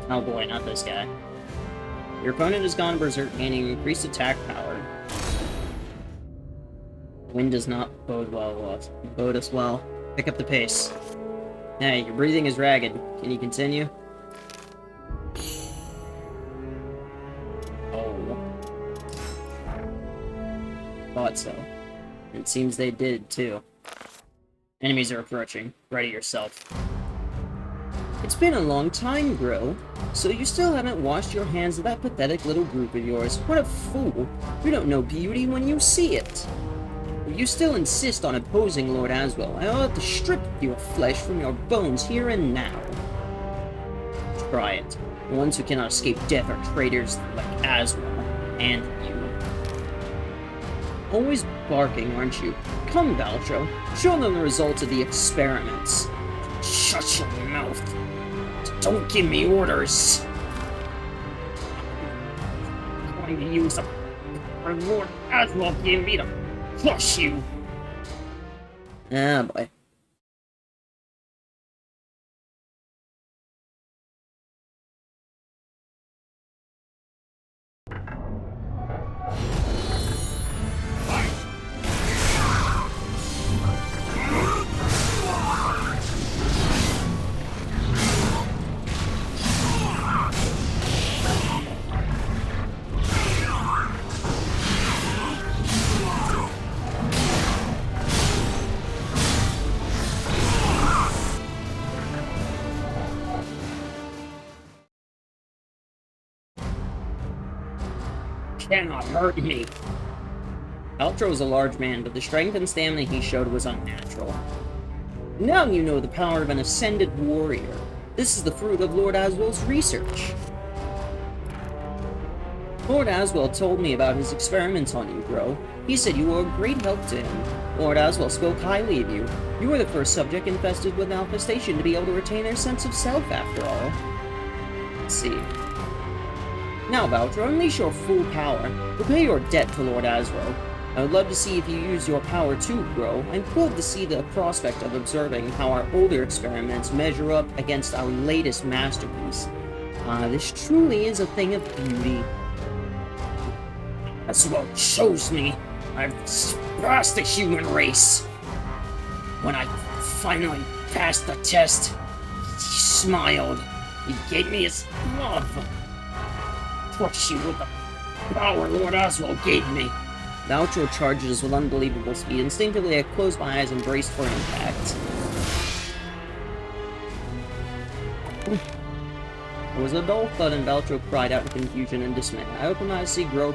Oh boy, not this guy. Your opponent has gone berserk, gaining increased attack power. Wind does not bode us well. Pick up the pace. Hey, your breathing is ragged. Can you continue? Oh. Thought so. It seems they did, too. Enemies are approaching. Ready yourself. It's been a long time, Gro. So you still haven't washed your hands of that pathetic little group of yours. What a fool. You don't know beauty when you see it. If you still insist on opposing Lord Aswell, I'll have to strip your flesh from your bones here and now. Try it. The ones who cannot escape death are traitors like Aswell, and you. Always barking, aren't you? Come, Valtro. Show them the results of the experiments. Shut your mouth. Don't give me orders. I'm going to use them. Or Lord Aswell gave me to flush you. Ah, boy. Cannot hurt me. Valtro was a large man, but the strength and stamina he showed was unnatural. Now you know the power of an ascended warrior. This is the fruit of Lord Aswell's research. Lord Aswell told me about his experiments on you, Gro. He said you were a great help to him. Lord Aswell spoke highly of you. You were the first subject infested with manifestation to be able to retain their sense of self, after all. Let's see. Now, Valtro, unleash your full power. Repay your debt to Lord Aswell. I would love to see if you use your power too, Gro. I'm thrilled to see the prospect of observing how our older experiments measure up against our latest masterpiece. This truly is a thing of beauty. Aswell chose me. I've surpassed the human race. When I finally passed the test, he smiled. He gave me his love. Crush you with the power Lord Aswell gave me. Valtro charges with unbelievable speed. Instinctively, I closed my eyes and braced for impact. There was a dull thud and Valtro cried out in confusion and dismay. I opened my eyes to see Gro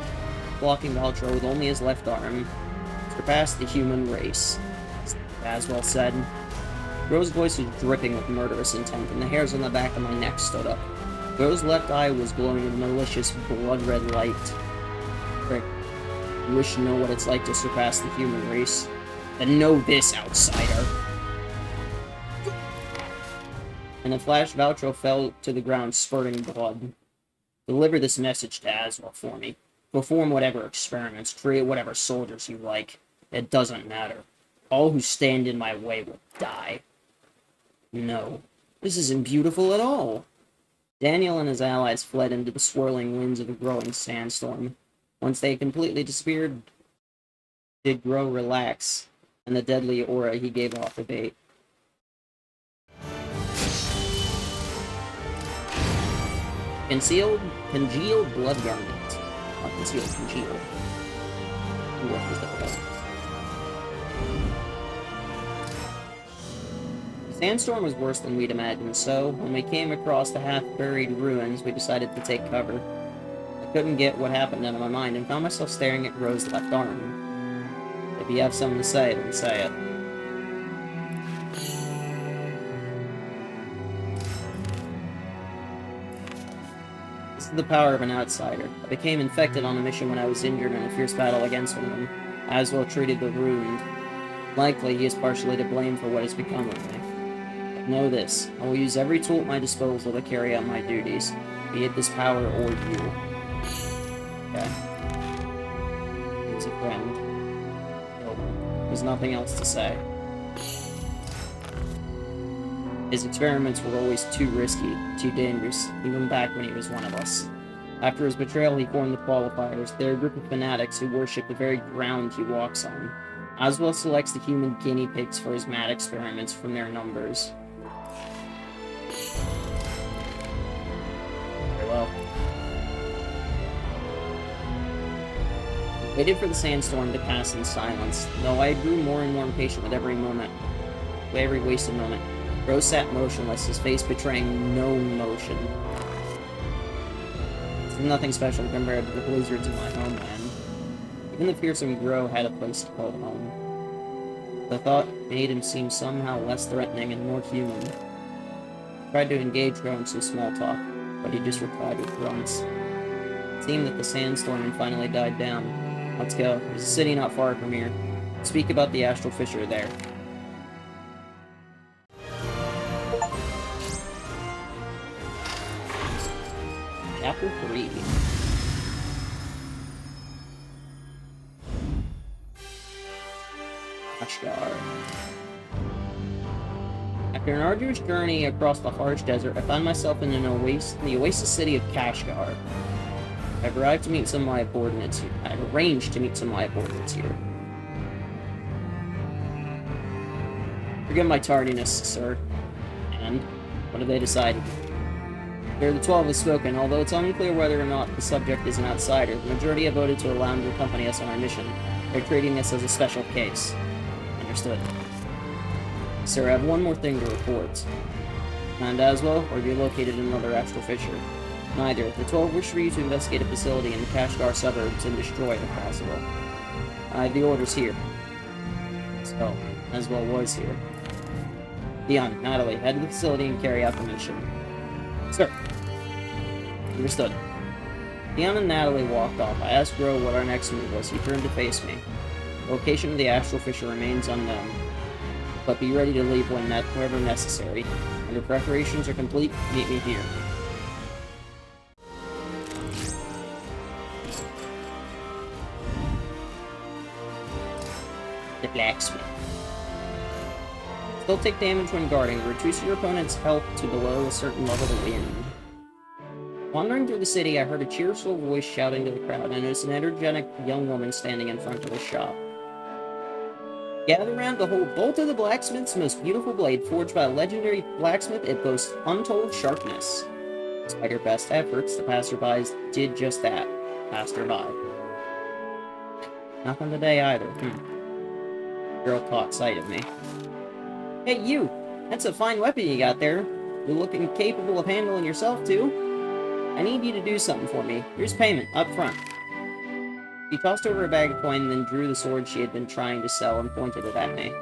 blocking Valtro with only his left arm. Surpassed the human race, Aswell said. Gro's voice was dripping with murderous intent, and the hairs on the back of my neck stood up. Gro's left eye was glowing with malicious, blood-red light. Frick. You wish to know what it's like to surpass the human race? Then know this, outsider! In a flash, Valtro fell to the ground, spurting blood. Deliver this message to Aswell for me. Perform whatever experiments, create whatever soldiers you like. It doesn't matter. All who stand in my way will die. No, this isn't beautiful at all. Daniel and his allies fled into the swirling winds of a growing sandstorm. Once they had completely disappeared, did Gro relax, and the deadly aura he gave off abate. Congealed blood garment. Not concealed, congealed. What was that? The sandstorm was worse than we'd imagined, so when we came across the half-buried ruins, we decided to take cover. I couldn't get what happened out of my mind and found myself staring at Gro's left arm. If you have something to say, then say it. This is the power of an outsider. I became infected on a mission when I was injured in a fierce battle against one of them. Aswell treated the wound. Likely, he is partially to blame for what has become of me. But know this, I will use every tool at my disposal to carry out my duties, be it this power or you. Okay. He's a friend. There's nothing else to say. His experiments were always too risky, too dangerous, even back when he was one of us. After his betrayal, he formed the Qualifiers. They're a group of fanatics who worship the very ground he walks on. Aswell selects the human guinea pigs for his mad experiments from their numbers. Very well. I waited for the sandstorm to pass in silence, though I grew more and more impatient with every moment, with every wasted moment. Grow sat motionless, his face betraying no emotion. It's nothing special compared to the blizzards in my homeland. Even the fearsome Grow had a place to call home. The thought made him seem somehow less threatening and more human. I tried to engage Grow in some small talk, but he just replied with grunts. It seemed that the sandstorm had finally died down. Let's go. There's a city not far from here. Speak about the astral fissure there. Chapter 3. Kashgar. After an arduous journey across the harsh desert, I found myself in the oasis city of Kashgar. I've arrived to meet some of my subordinates here. I've arranged to meet some of my subordinates here. Forgive my tardiness, sir. And what have they decided? Here, the 12 have spoken. Although it's unclear whether or not the subject is an outsider, the majority have voted to allow him to accompany us on our mission. They're treating this as a special case. Understood. Sir, I have one more thing to report. Mandaswell, or you're located in another astral fissure? Neither. The 12 wish for you to investigate a facility in the Kashgar suburbs and destroy it if possible. I have the orders here. So, Mandaswell was here. Dion, Natalie, head to the facility and carry out the mission. Sir. Understood. Dion and Natalie walked off. I asked Gro what our next move was. He turned to face me. The location of the astral fissure remains unknown, but be ready to leave whenever necessary. When your preparations are complete, meet me here. The blacksmith. Still take damage when guarding. Reduce your opponent's health to below a certain level to win. Wandering through the city, I heard a cheerful voice shouting to the crowd. I noticed an energetic young woman standing in front of a shop. Gather around to behold Bolt of the Blacksmith's most beautiful blade, forged by a legendary blacksmith. It boasts untold sharpness. Despite her best efforts, the passerbys did just that. Passed her by. Nothing today either. Girl caught sight of me. Hey, you! That's a fine weapon you got there. You're looking capable of handling yourself, too. I need you to do something for me. Here's payment, up front. She tossed over a bag of coin and then drew the sword she had been trying to sell and pointed it at me.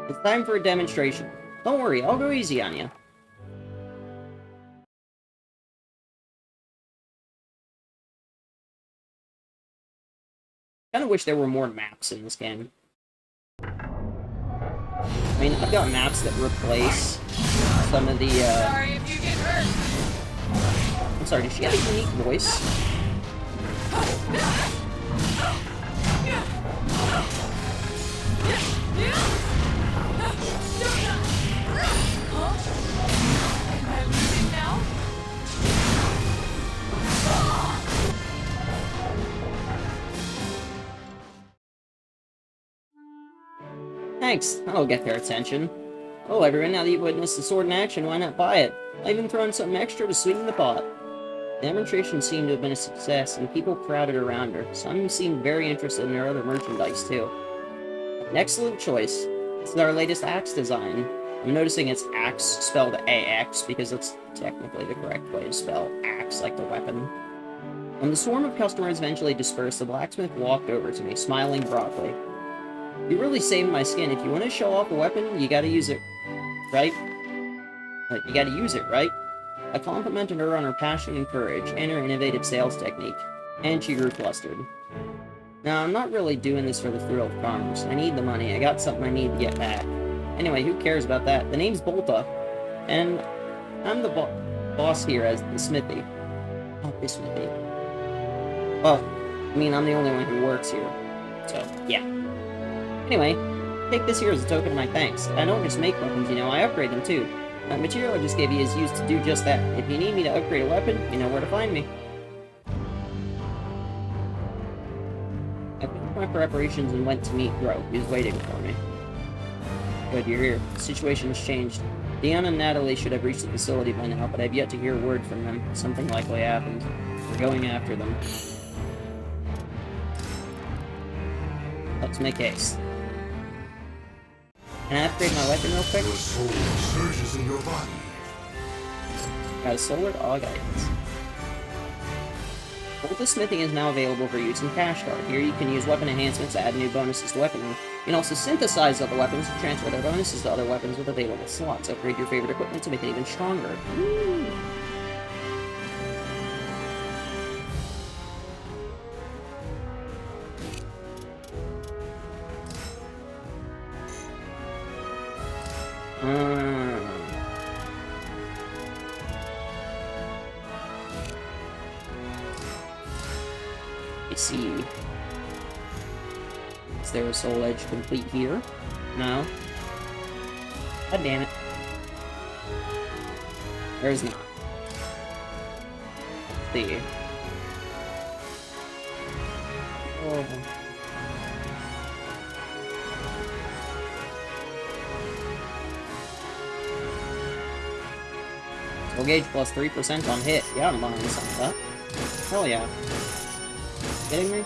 It's time for a demonstration. Don't worry, I'll go easy on you. I kinda wish there were more maps in this game. I mean, I've got maps that replace some of the, Sorry if you get hurt. I'm sorry, did she have a unique voice? Am I losing now? Thanks, that'll get their attention. Oh, everyone, now that you've witnessed the sword in action, why not buy it? I'll even throw in something extra to sweeten the pot. The demonstration seemed to have been a success, and people crowded around her. Some seemed very interested in her other merchandise, too. An excellent choice. This is our latest axe design. I'm noticing it's axe spelled AX, because that's technically the correct way to spell axe, like the weapon. When the swarm of customers eventually dispersed, the blacksmith walked over to me, smiling broadly. You really saved my skin. If you want to show off a weapon, you gotta use it, right? You gotta use it, right? I complimented her on her passion and courage, and her innovative sales technique, and she grew flustered. Now, I'm not really doing this for the thrill of commerce. I need the money. I got something I need to get back. Anyway, who cares about that? The name's Bolta, and I'm the boss here as the smithy. Oh, the smithy. Well, I mean, I'm the only one who works here, so, yeah. Anyway, take this here as a token of my thanks. I don't just make weapons, you know, I upgrade them too. That material I just gave you is used to do just that. If you need me to upgrade a weapon, you know where to find me. I finished my preparations and went to meet Gro. He was waiting for me. Good, you're here. The situation has changed. Dion and Natalie should have reached the facility by now, but I've yet to hear a word from them. Something likely happened. We're going after them. Let's make haste. Can I upgrade my weapon real quick? Your soul surges in your body. Got a solar guidance. Volta Smithing is now available for use in Cash Card. Here you can use weapon enhancements to add new bonuses to weaponry. You can also synthesize other weapons and transfer their bonuses to other weapons with available slots. Upgrade your favorite equipment to make it even stronger. Woo. I see. Is there a soul edge complete here? No. God damn it. There is not. Let's see. Oh. Soul gauge plus 3% on hit. Yeah, I'm buying some of that. Hell yeah. Kidding me?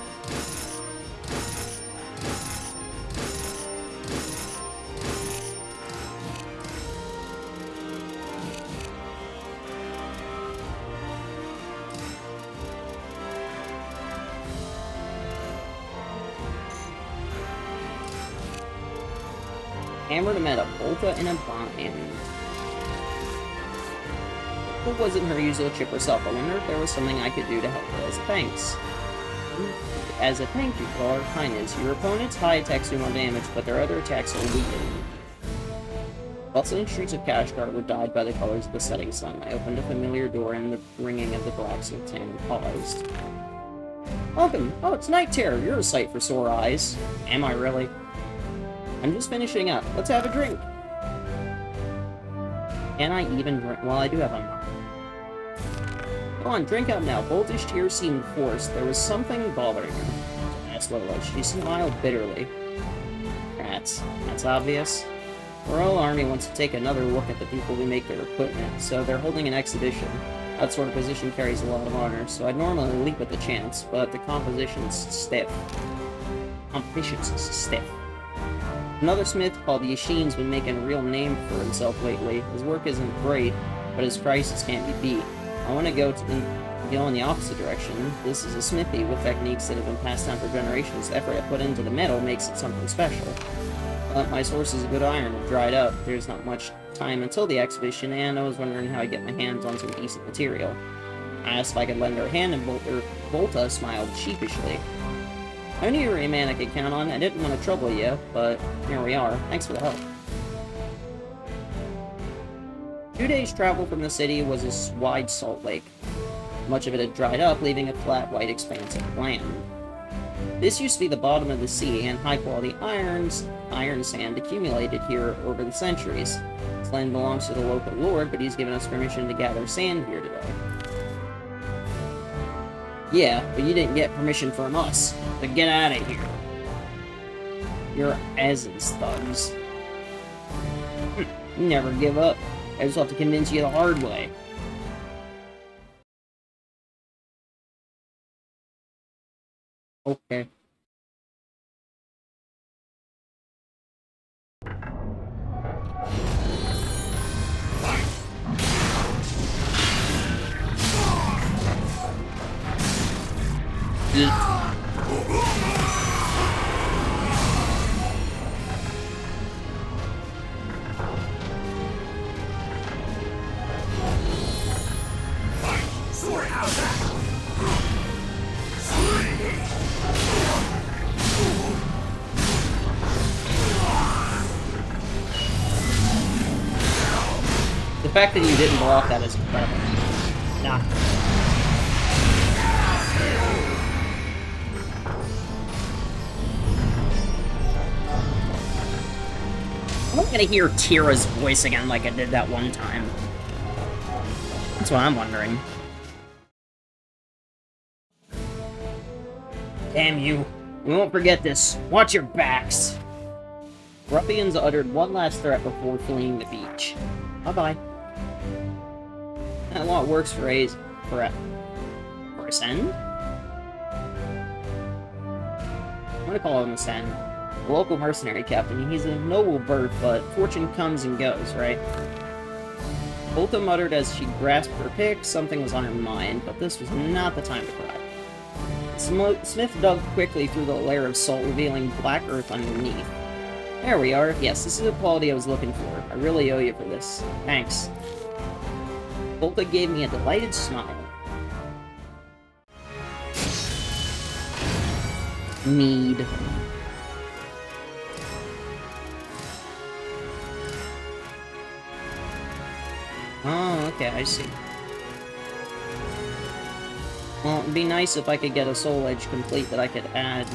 Hammer to meta, Volta in a bind. It wasn't her usual chip herself. I wonder if there was something I could do to help her as a thanks. As a thank you for all her kindness, your opponent's high attacks do more damage, but their other attacks are weakened. Bustling streets of Cash Card were dyed by the colors of the setting sun. I opened a familiar door and the ringing of the blacksmith's hammer paused. Welcome! Oh, it's Night Terror! You're a sight for sore eyes. Am I really? I'm just finishing up. Let's have a drink! Can I even drink? Well, I do have a... Go on, drink up now. Boltish tears seemed forced. There was something bothering her. Asked Lola. She smiled bitterly. Rats. That's obvious. The Royal Army wants to take another look at the people who make their equipment, so they're holding an exhibition. That sort of position carries a lot of honor, so I'd normally leap at the chance, but the competition's stiff. Another smith called Yashin's been making a real name for himself lately. His work isn't great, but his prices can't be beat. I want to go in the opposite direction. This is a smithy with techniques that have been passed down for generations. The effort I put into the metal makes it something special. But my sources of good iron have dried up. There's not much time until the exhibition, and I was wondering how I'd get my hands on some decent material. I asked if I could lend her a hand, and Volta smiled sheepishly. I knew you were a man I could count on. I didn't want to trouble you, but here we are. Thanks for the help. 2 days' travel from the city was a wide salt lake. Much of it had dried up, leaving a flat, white expanse of land. This used to be the bottom of the sea, and high-quality iron sand accumulated here over the centuries. This land belongs to the local lord, but he's given us permission to gather sand here today. Yeah, but you didn't get permission from us, so get out of here. You're Ez's thugs. You never give up. I just have to convince you the hard way. Okay. The fact that you didn't block that is incredible. Nah. I'm not gonna hear Tira's voice again like I did that one time. That's what I'm wondering. Damn you. We won't forget this. Watch your backs. Ruffians uttered one last threat before fleeing the beach. Bye-bye. That lot works for a send? I'm gonna call him a send. The local mercenary captain. He's a noble birth, but fortune comes and goes, right? Volta muttered as she grasped her pick. Something was on her mind, but this was not the time to cry. Smith dug quickly through the layer of salt, revealing black earth underneath. There we are. Yes, this is the quality I was looking for. I really owe you for this. Thanks. Volta gave me a delighted smile. Mead. Oh, okay, I see. Well, it'd be nice if I could get a soul edge complete that I could add.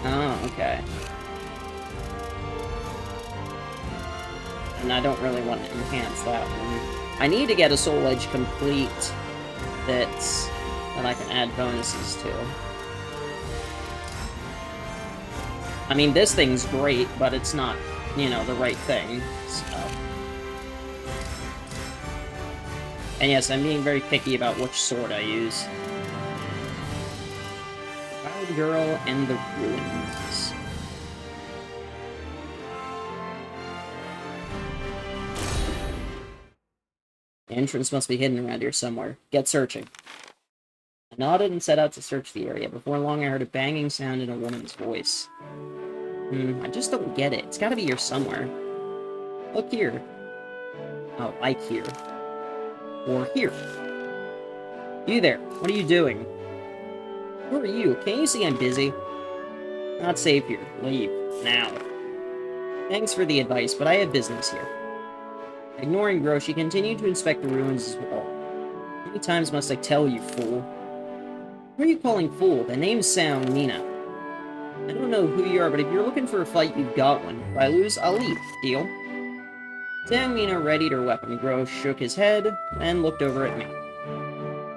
Oh, okay. And I don't really want to enhance that one. I need to get a soul edge complete that I can add bonuses to. I mean, this thing's great, but it's not, you know, the right thing, so. And yes, I'm being very picky about which sword I use. Wild Girl and the Ruins. The entrance must be hidden around here somewhere. Get searching. I nodded and set out to search the area. Before long, I heard a banging sound in a woman's voice. I just don't get it. It's gotta be here somewhere. Look here. Oh, like here. Or here. You there. What are you doing? Who are you? Can't you see I'm busy? Not safe here. Leave. Now. Thanks for the advice, but I have business here. Ignoring Gro, she continued to inspect the ruins as well. How many times must I tell you, fool? Who are you calling fool? The name's Sound Nina. I don't know who you are, but if you're looking for a fight, you've got one. If I lose, I'll leave. Deal? Sound Nina readied her weapon. Gro shook his head, and looked over at me.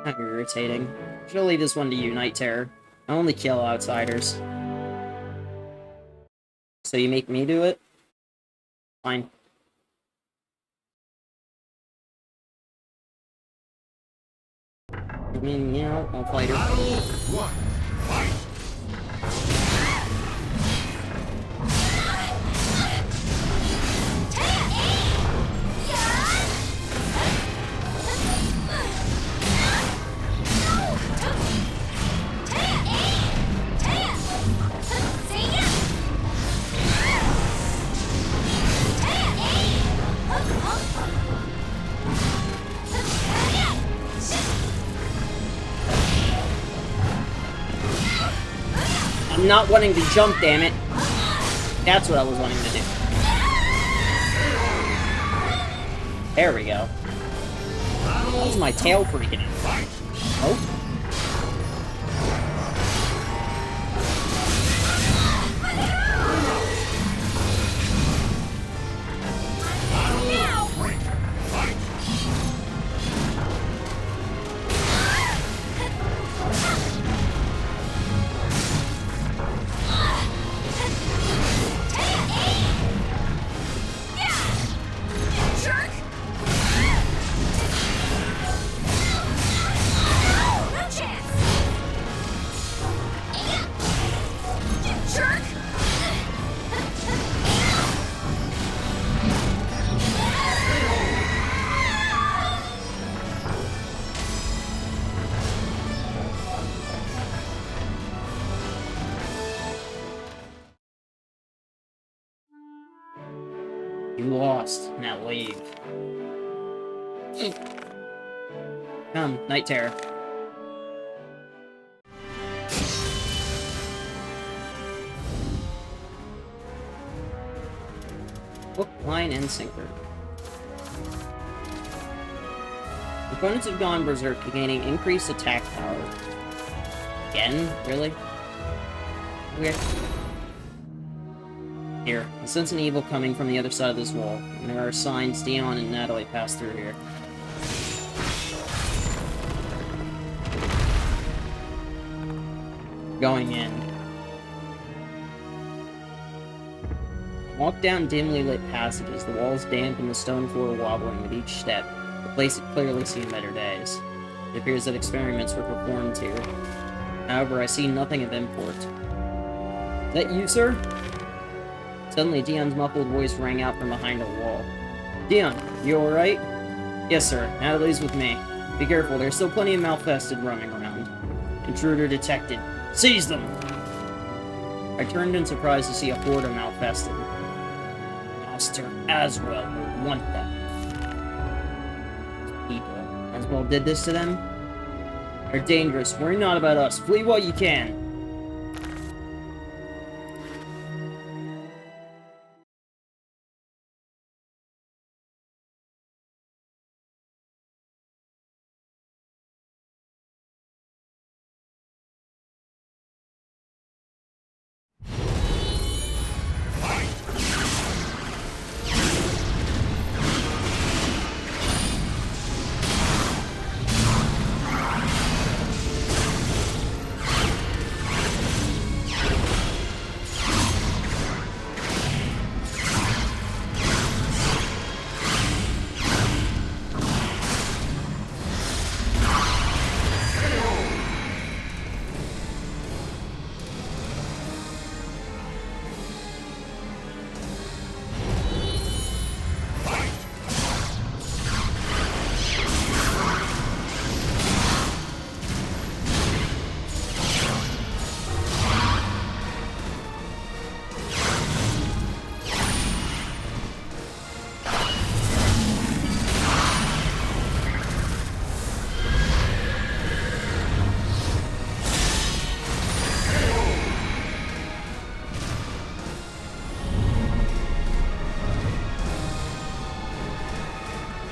How irritating. Should leave this one to you, Night Terror. I only kill outsiders. So you make me do it? Fine. I mean, you know, I'll fight her. One, fight! I'm not wanting to jump, damn it. That's what I was wanting to do. There we go. That's my tail freaking out. Oh. You lost. Now leave. Come, Night Terror. Hook, line, and sinker. Opponents have gone berserk, gaining increased attack power. Again? Really? Weird. Here, I sense an evil coming from the other side of this wall, and there are signs Dion and Natalie passed through here. Going in. Walk down dimly lit passages, the walls damp and the stone floor wobbling with each step. The place had clearly seen better days. It appears that experiments were performed here. However, I see nothing of import. Is that you, sir? Suddenly, Dion's muffled voice rang out from behind a wall. Dion, you alright? Yes, sir. Natalie's with me. Be careful, there's still plenty of Malfested roaming around. Intruder detected. Seize them! I turned in surprise to see a horde of Malfested. Master Aswell will want them. People. Aswell did this to them? They're dangerous. Worry not about us. Flee while you can.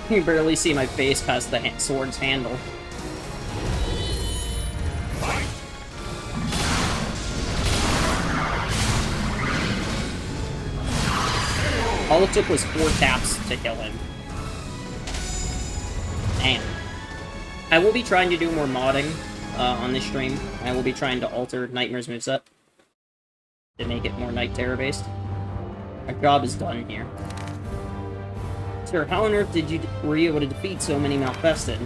You can barely see my face past the sword's handle. All it took was 4 taps to kill him. Damn. I will be trying to do more modding on this stream. I will be trying to alter Nightmare's moveset to make it more Night Terror based. Our job is done here. Sir, how on earth were you able to defeat so many Malfested?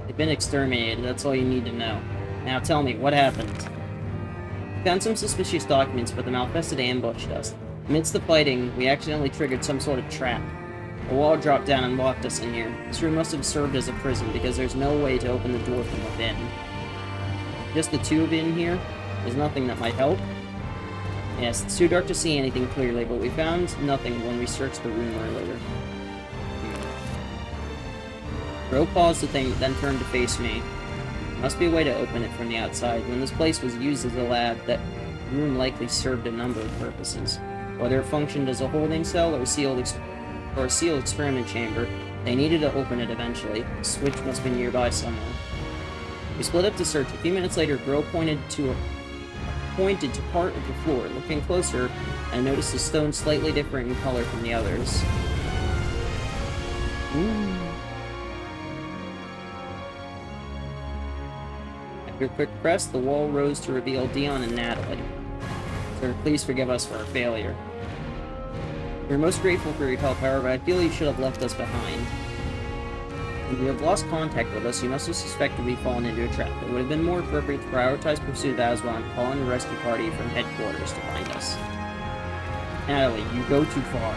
They've been exterminated, that's all you need to know. Now tell me, what happened? We found some suspicious documents, but the Malfested ambushed us. Amidst the fighting, we accidentally triggered some sort of trap. A wall dropped down and locked us in here. This room must have served as a prison, because there's no way to open the door from within. Just the two of you in here? There's nothing that might help? Yes, it's too dark to see anything clearly, but we found nothing when we searched the room earlier. Bro paused the thing, then turned to face me. Must be a way to open it from the outside. When this place was used as a lab, that room likely served a number of purposes. Whether it functioned as a holding cell or a sealed experiment chamber, they needed to open it eventually. The switch must be nearby somewhere. We split up to search. A few minutes later, Bro pointed to part of the floor. Looking closer, I noticed the stone slightly different in color from the others. Ooh. After a quick press, the wall rose to reveal Dion and Natalie. Sir, please forgive us for our failure. We're most grateful for your help, however, I feel you should have left us behind. When you have lost contact with us, you must have suspected we'd fallen into a trap. It would have been more appropriate to prioritize pursuit of Aswan and call in a rescue party from headquarters to find us. Natalie, you go too far.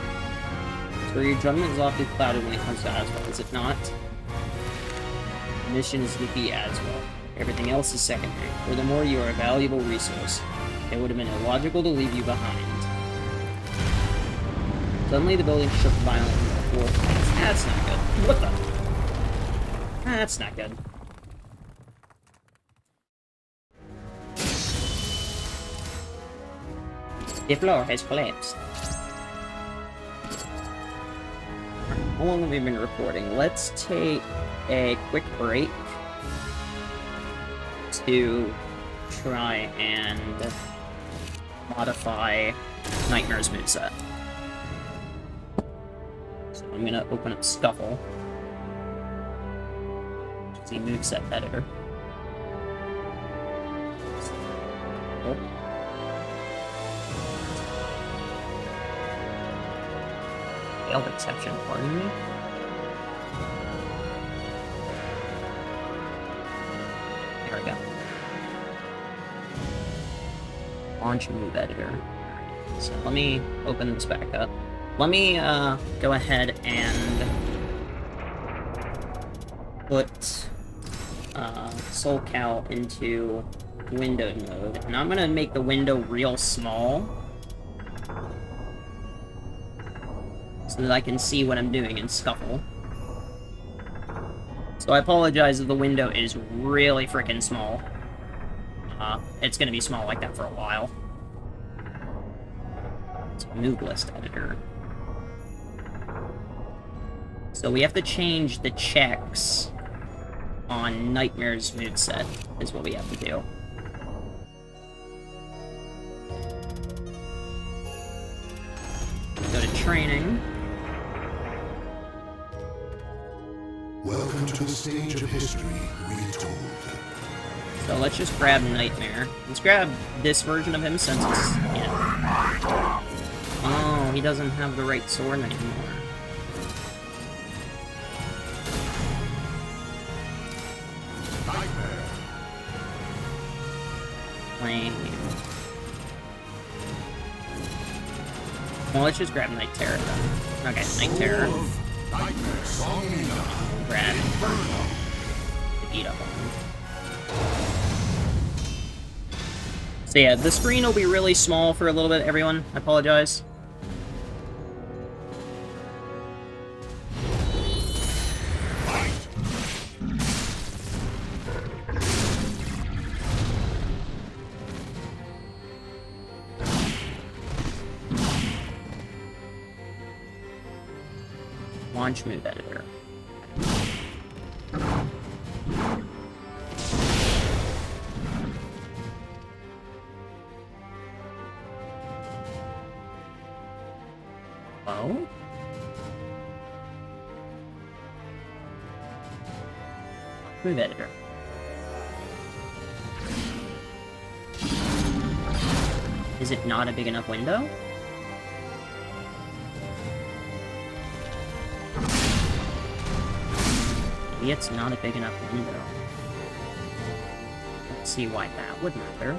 Sir, your judgment is awfully clouded when it comes to Aswan, is it not? The mission is to defeat Aswan. Everything else is secondary. Furthermore, you are a valuable resource. It would have been illogical to leave you behind. Suddenly, the building shook violently from the floor. That's not good. What the? That's not good. The floor has collapsed. How long have we been recording? Let's take a quick break to try and modify Nightmare's moveset. So I'm gonna open up Scuffle. See moveset editor. Oh. failed exception, pardon me? There we go. Launch move editor. So let me open this back up. Let me go ahead and put Soulcal into window mode, and I'm gonna make the window real small so that I can see what I'm doing in Scuffle. So I apologize if the window is really freaking small. It's gonna be small like that for a while. So move list editor. So we have to change the checks on Nightmare's moveset, is what we have to do. Go to training. Welcome to the stage of history retold. So let's just grab Nightmare. Let's grab this version of him since it's, you know... Oh, he doesn't have the right sword anymore. Lame. Well, let's just grab Night Terror then. Okay, Night Terror. Grab to beat up on him. So yeah, the screen will be really small for a little bit, everyone. I apologize. Launch move editor. Oh? Move editor. Is it not a big enough window? Maybe it's not a big enough window. Let's see why that would matter.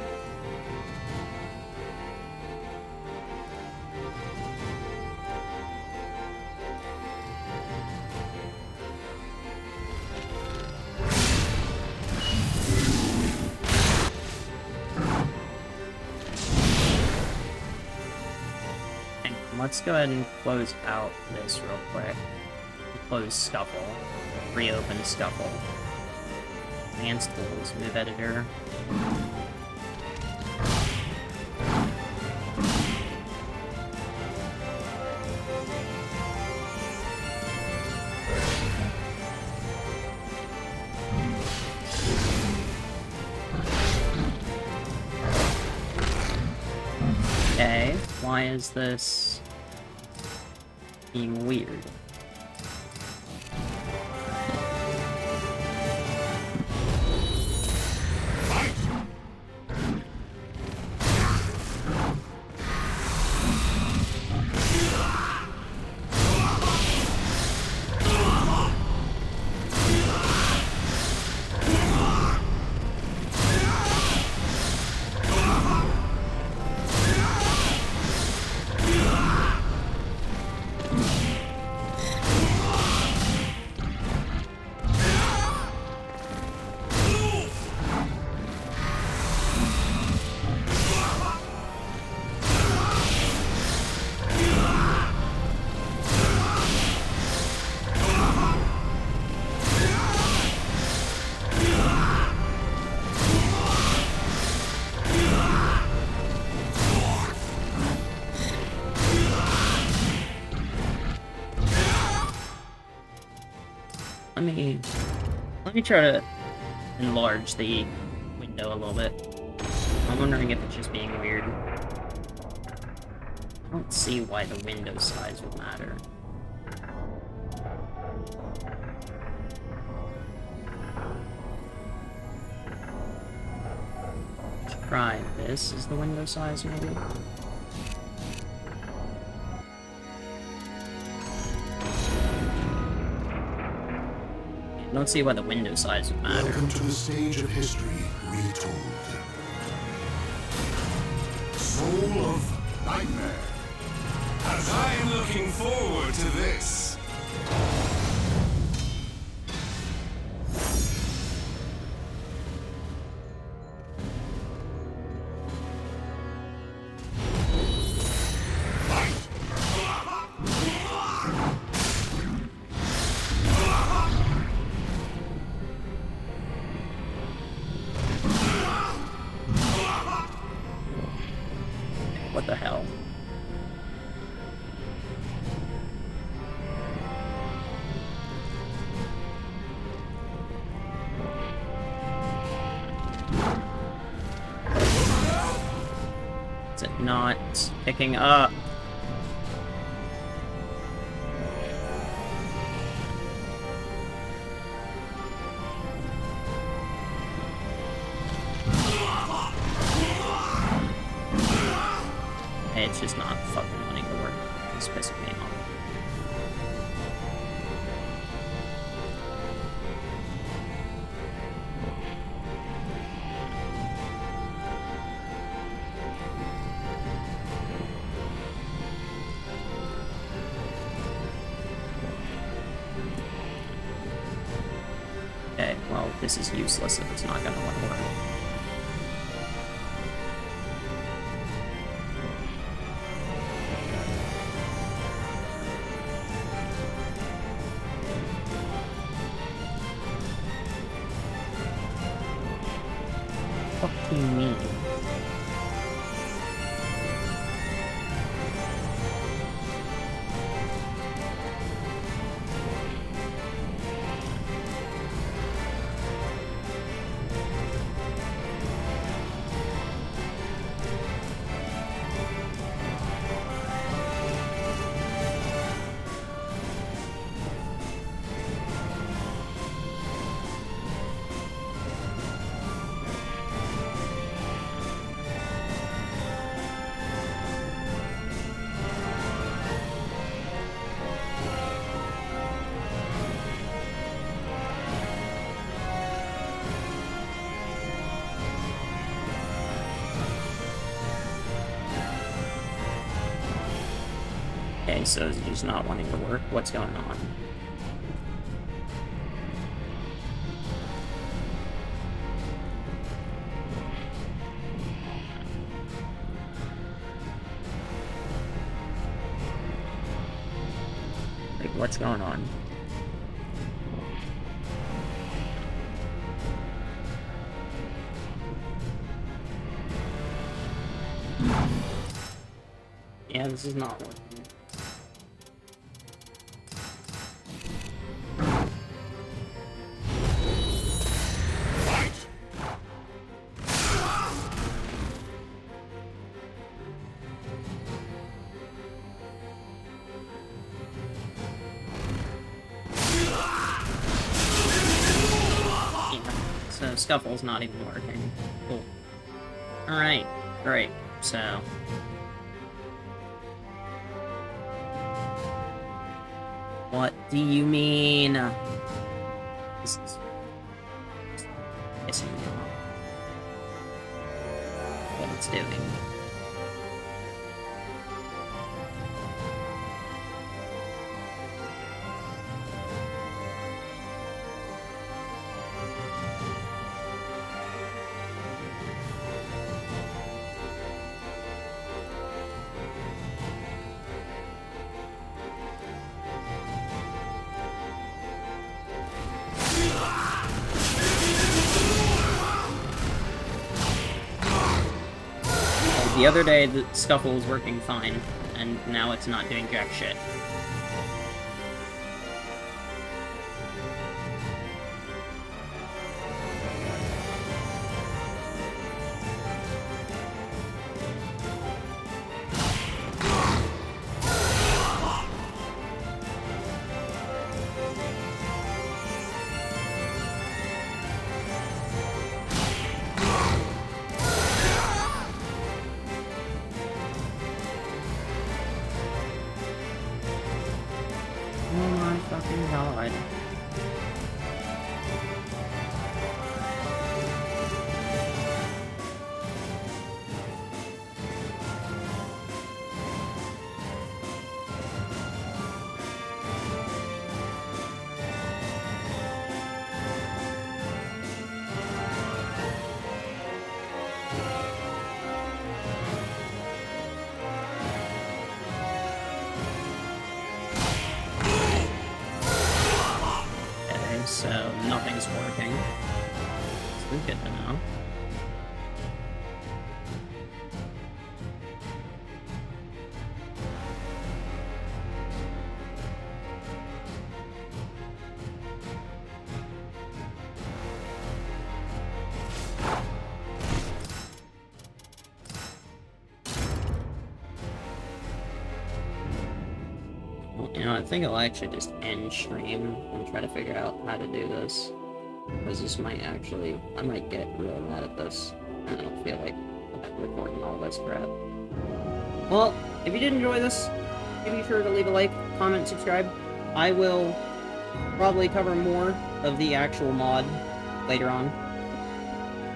Let's go ahead and close out this real quick. Close Scuffle. Reopen Scuffle. Advanced Tools, Move Editor. Okay, why is this being weird? Let me try to enlarge the window a little bit. I'm wondering if it's just being weird. I don't see why the window size would matter. Let's try this as the window size, maybe? don't see why the window size would matter. Welcome to the stage of history retold. Soul of Nightmare. As I am looking forward to this. What the hell? Is it not picking up? It's just not fucking wanting to work. It's pissing me off. Okay, well, this is useless if it's not gonna want to work. What do you mean? Okay, so is it just not wanting to work? What's going on? Like, what's going on? Yeah, this is not working. So Scuffle's not even working. Cool. Alright, great. So what do you mean? This is pissing me off. What it's doing. The other day, the Scuffle was working fine, and now it's not doing jack shit. Oh my fucking god. is working. So good to know. You know, I think I'll actually just end stream and try to figure out how to do this. Because this might actually... I might get really mad at this. I don't feel like recording all this crap. Well, if you did enjoy this, be sure to leave a like, comment, subscribe. I will probably cover more of the actual mod later on.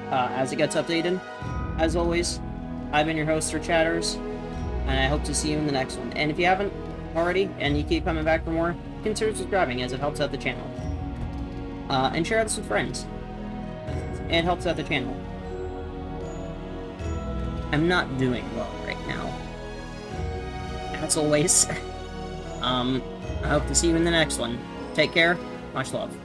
As it gets updated. As always, I've been your host for Chatters, and I hope to see you in the next one. And if you haven't already, and you keep coming back for more, consider subscribing as it helps out the channel. And share this with friends. It helps out the channel. I'm not doing well right now. As always. I hope to see you in the next one. Take care. Much love.